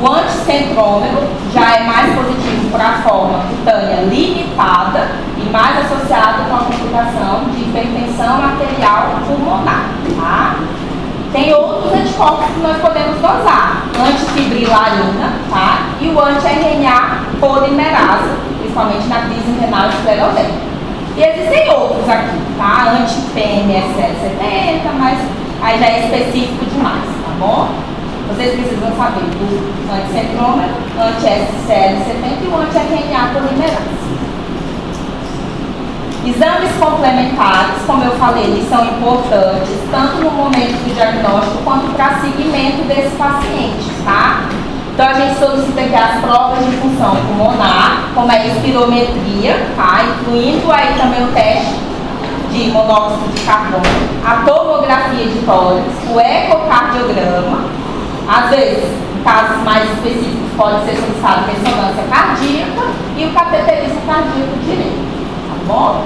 O anticentrômero já é mais positivo para a forma cutânea limitada e mais associado com a complicação de hipertensão arterial pulmonar, tá? Tem outros anticorpos que nós podemos dosar, antifibrilarina, tá? E o anti-RNA polimerase, principalmente na crise renal escleroderma. E existem outros aqui, tá? Anti-PMSL70, mas aí já é específico demais, tá bom? Vocês precisam saber do anticentrômero, anti-SCL70 e o anti-RNA polimerase. Exames complementares, como eu falei, eles são importantes, tanto no momento do diagnóstico quanto para seguimento desses pacientes, tá? Então, a gente solicita aqui as provas de função pulmonar, como a espirometria, tá? Incluindo aí também o teste de monóxido de carbono, a tomografia de tórax, o ecocardiograma, às vezes, em casos mais específicos, pode ser solicitado ressonância cardíaca e o cateterismo cardíaco direito. Bom?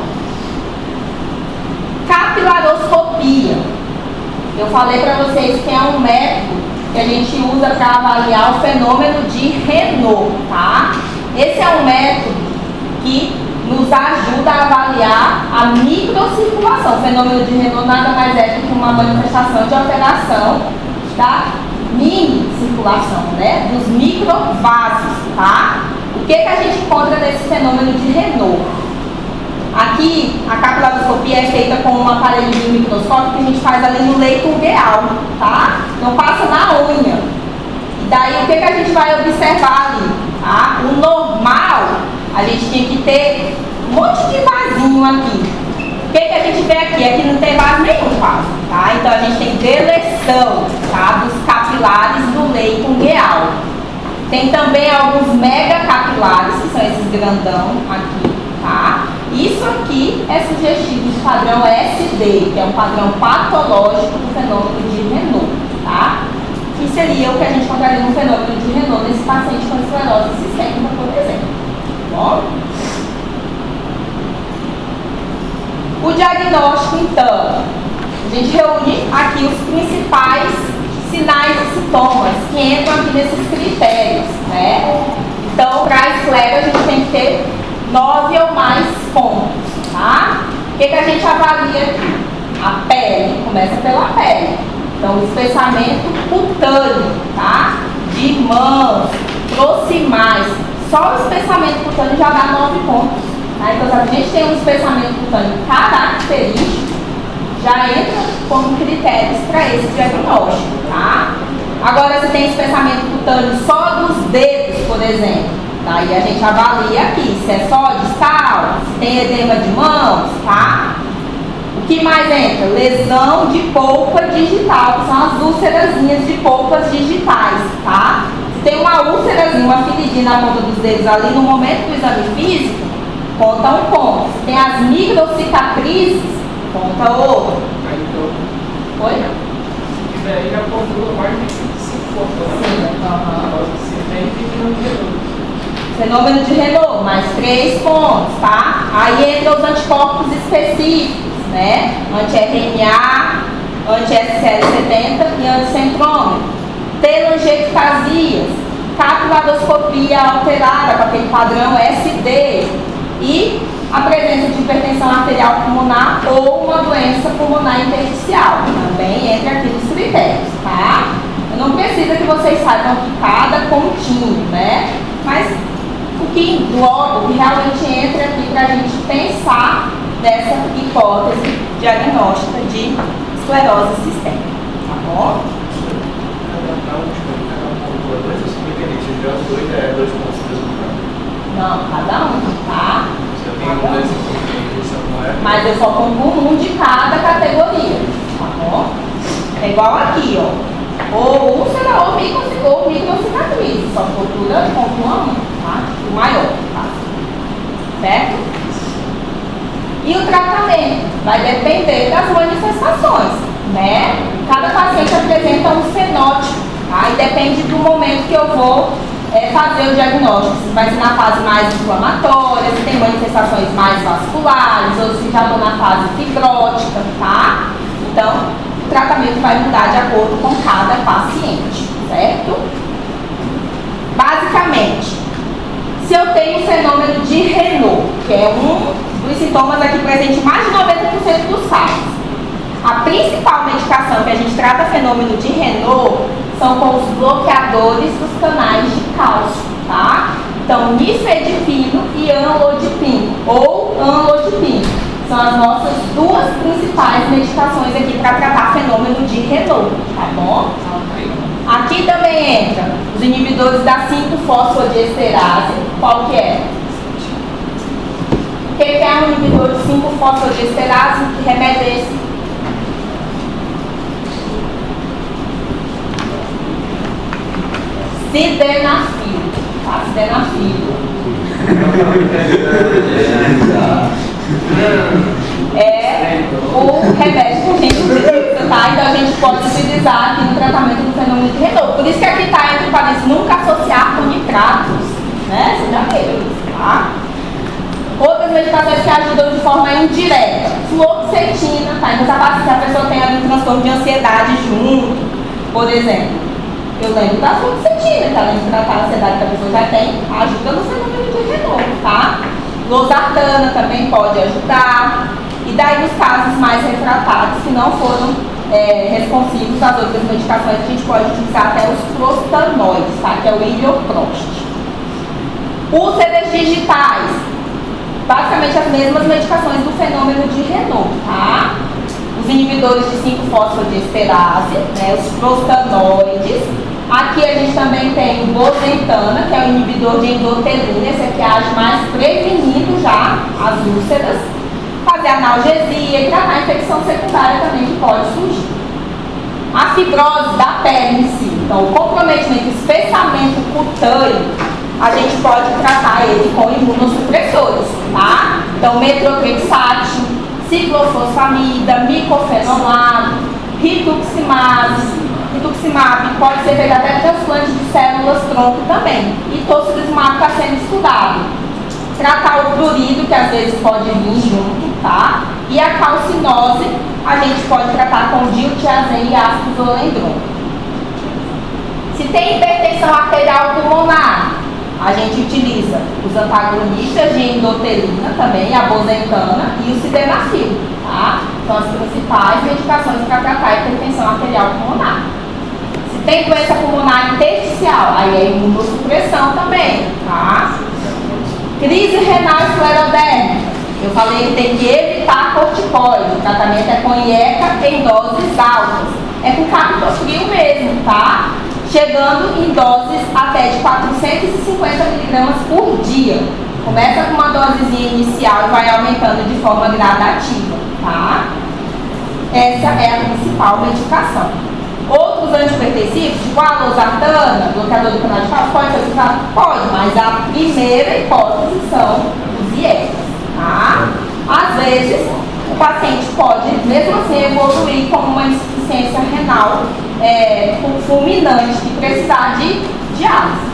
Capilaroscopia. Eu falei para vocês que é um método que a gente usa para avaliar o fenômeno de Renault, tá? Esse é um método que nos ajuda a avaliar a microcirculação. O fenômeno de Renault nada mais é do que uma manifestação de alteração da mini circulação, né? Dos microvasos, tá? O que a gente encontra nesse fenômeno de Renault? Aqui, a capilaroscopia é feita com um aparelho microscópico que a gente faz ali no leito uveal, tá? Então, passa na unha. E daí, o que a gente vai observar ali, tá? O normal, a gente tinha que ter um monte de vasinho aqui. O que a gente vê aqui? Aqui não tem vaso nenhum, quase, tá? Então, a gente tem deleção, tá? Dos capilares do leito uveal. Tem também alguns megacapilares, que são esses grandão aqui, tá? Isso aqui é sugestivo de padrão SD, que é um padrão patológico do fenômeno de Renault, tá? Que seria o que a gente encontraria no fenômeno de Renault nesse paciente com esclerose sistêmica, por exemplo. Bom? O diagnóstico, então, a gente reúne aqui os principais sinais e sintomas que entram aqui nesses critérios, né? Então, para a esclera, a gente tem que ter 9 ou mais pontos, tá? O que a gente avalia aqui? A pele, começa pela pele. Então, o espessamento cutâneo, tá? De mãos, proximais. Só o espessamento cutâneo já dá 9 pontos. Tá? Então, se a gente tem um espessamento cutâneo característico, já entra como critérios para esse diagnóstico, tá? Agora, se tem espessamento cutâneo só dos dedos, por exemplo, daí a gente avalia aqui se é só distal, se tem edema de mãos, tá? O que mais entra? Lesão de polpa digital, que são as úlcerazinhas de polpas digitais, tá? Se tem uma úlcerazinha, uma feridinha na ponta dos dedos ali no momento do exame físico, conta um ponto. Se tem as microcicatrizes, conta outro. Oi? E daí já pontua mais de 5 pontos. Fenômeno de Renault, mais 3 pontos, tá? Aí entram os anticorpos específicos, né? Anti-RNA, anti-SCL70 e anticentrômetro, telangiectasias, capilodoscopia alterada com aquele padrão SD e a presença de hipertensão arterial pulmonar ou uma doença pulmonar intersticial, também entre aqueles critérios, tá? Eu não preciso que vocês saibam que cada continho, né? Mas o que engloba, o que realmente entra aqui para a gente pensar nessa hipótese diagnóstica de esclerose sistêmica, tá bom? Não, cada um, tá? Mas eu só pontuo um de cada categoria, tá bom? É igual aqui, ó. Ou úlcera ou microcicatriz, só pontua um, tá? O maior, tá? Certo? E o tratamento vai depender das manifestações, né? Cada paciente apresenta um fenótipo, tá? E depende do momento que eu vou fazer o diagnóstico. Se vai ser na fase mais inflamatória, se tem manifestações mais vasculares, ou se já estou na fase fibrótica, tá? Então, o tratamento vai mudar de acordo com cada paciente, certo? Basicamente, se eu tenho o fenômeno de Renault, que é um dos sintomas aqui presente em mais de 90% dos casos, a principal medicação que a gente trata fenômeno de Renault são com os bloqueadores dos canais de cálcio, tá? Então, nifedipino e amlodipino, ou amlodipino, são as nossas duas principais medicações aqui para tratar fenômeno de Renault, tá bom? Aqui também entra os inibidores da 5-fosfodiesterase, qual que é? O que é um inibidor de 5-fosfodiesterase? Que remédio é esse? Sildenafil, tá? Sildenafil. É o remédio que a gente utiliza, tá? Então a gente pode utilizar aqui no tratamento do fenômeno de Renault. Por isso que aqui está entre parênteses, nunca associar com nitratos, né? Você já viu, tá? Outras medicações que ajudam de forma indireta, fluoxetina, tá? Então se a pessoa tem ali um transtorno de ansiedade junto, por exemplo. Eu lembro da fluoxetina, que além de tratar a ansiedade que a pessoa já tem, ajuda no fenômeno de Renault, tá? Losartana também pode ajudar. E daí nos casos mais refratários, que não foram responsivos às outras medicações, a gente pode utilizar até os prostanoides, tá? Que é o ilioprost. Úlceras digitais, basicamente as mesmas medicações do fenômeno de Renault, tá? Os inibidores de 5-fosfodiesterase, né? Os prostanoides. Aqui a gente também tem o bozentana, que é o inibidor de endotelina, esse aqui age mais prevenindo já as úlceras, fazer analgesia e tratar a infecção secundária também que pode surgir. A fibrose da pele em si, então o comprometimento, espessamento cutâneo, a gente pode tratar ele com imunossupressores, tá? Então metotrexate, ciclofosfamida, micofenolato, rituximab pode ser feito até transplante de células tronco também. E tocilizumab está sendo estudado. Tratar o prurido, que às vezes pode vir junto, tá? E a calcinose, a gente pode tratar com diltiazem e ácido zoledrone. Se tem hipertensão arterial pulmonar, a gente utiliza os antagonistas de endotelina também, a bozentana e o sildenafil, tá? São as principais medicações para tratar a hipertensão arterial pulmonar. Se tem doença pulmonar intersticial, aí é imunossupressão também, tá? Crise renal esclerodérmica, eu falei que tem que evitar corticoide, o tratamento é com IECA em doses altas, é com captopril mesmo, tá? Chegando em doses até de 450 mg por dia. Começa com uma dosezinha inicial e vai aumentando de forma gradativa, tá? Essa é a principal medicação. Outros antihipertensivos, tipo a losartana, bloqueador do canal de cálcio, pode ser usado? Pode, mas a primeira hipótese são os IECAs, tá? Às vezes, o paciente pode, mesmo assim, evoluir com uma insuficiência renal fulminante e precisar de diálise.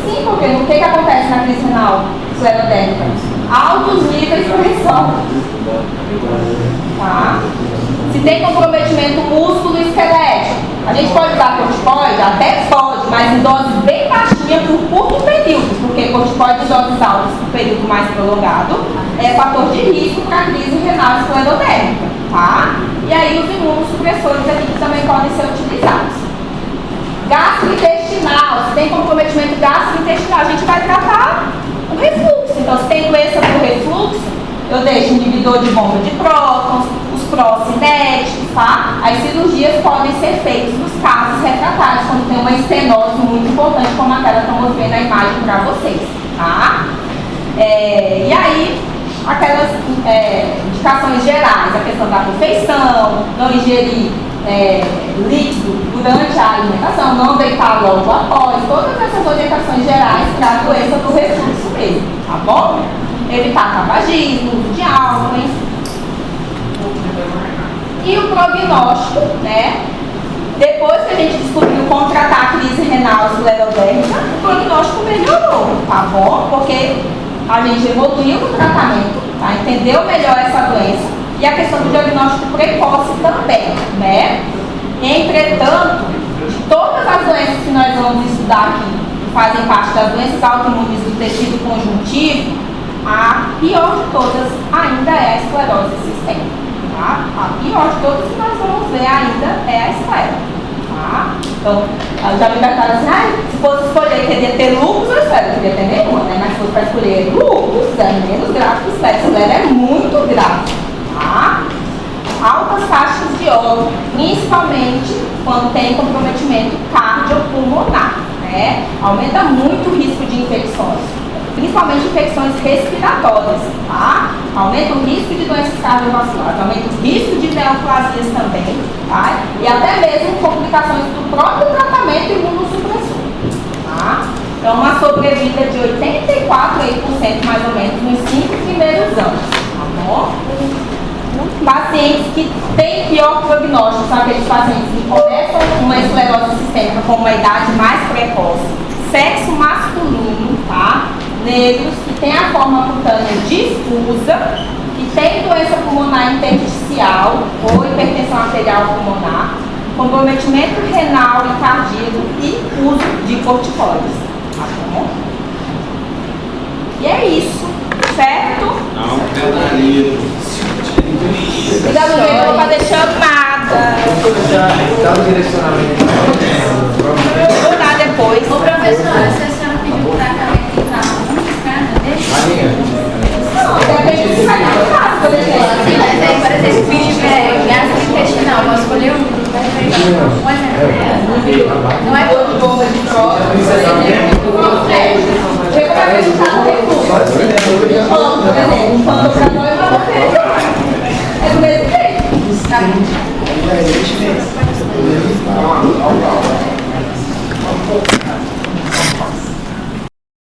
Sim, porque o que acontece na crise renal esclerodérmica? altos níveis pressóricos. Tá? Se tem comprometimento músculo-esquelético, a gente pode usar corticoide? Até pode, mas em doses bem baixinhas por curto período, porque corticoide em doses altas por período mais prolongado é fator de risco para crise renal esclerotérmica, tá? E aí os imunossupressores aqui também podem ser utilizados. Gastrointestinal, se tem comprometimento gastrointestinal, a gente vai tratar o refluxo. Então, se tem doença por refluxo, eu deixo inibidor de bomba de prótons, os procinéticos, tá? As cirurgias podem ser feitas nos casos refratários, quando tem uma estenose muito importante, como aquela que estamos vendo na imagem para vocês, tá? E aí, aquelas indicações gerais, a questão da refeição, não ingerir líquido durante a alimentação, não deitar logo após, todas essas orientações gerais para a doença do refluxo mesmo, tá bom? Evitar tabagismo, uso de álcool, enfim. E o prognóstico, né? Depois que a gente descobriu como tratar a crise renal esclerotérmica, o prognóstico melhorou, tá bom? Porque a gente evoluiu no tratamento, tá? Entendeu melhor essa doença e a questão do diagnóstico precoce também, né? Entretanto, de todas as doenças que nós vamos estudar aqui, que fazem parte das doenças autoimunes do tecido conjuntivo, a pior de todas ainda é a esclerose sistêmica, tá? A pior de todas que nós vamos ver ainda é a esclera, tá? Então, já me perguntaram assim, se fosse escolher, queria ter lúpus ou esclera? Eu queria ter nenhuma, né? Mas se fosse para escolher lúpus, é menos grave que esclera. Esclera é muito grave, tá? Altas taxas de óbito, principalmente quando tem comprometimento cardiopulmonar, né? Aumenta muito o risco de infecções, principalmente infecções respiratórias, tá? Aumenta o risco de doenças cardiovasculares, aumenta o risco de neoplasias também, tá? E até mesmo complicações do próprio tratamento imunossupressor, tá? Então, uma sobrevida de 84% mais ou menos nos 5 primeiros anos, tá bom? Pacientes que têm pior prognóstico são aqueles pacientes que começam uma esclerose sistêmica com uma idade mais precoce, sexo masculino, tá? Negros, que têm a forma cutânea difusa, que têm doença pulmonar intersticial ou hipertensão arterial pulmonar, comprometimento renal e cardíaco e uso de corticoides, tá bom? E é isso, certo? Não, pedalino. Obrigado, gente. Eu vou fazer chamada. Dá o direcionamento. Vou dar depois. Ô, professora, se a senhora pediu para calentar uma deixa. Não, depende se vai dar prazo que eu deixei. Sim, mas aí, por exemplo, se tiver gastrointestinal, posso escolher um? Um exemplo. Não é Ou bomba de prótons, porque como é que a gente está no recurso? Por exemplo, quando para nós é uma coisa. É do mesmo jeito. Tá bom.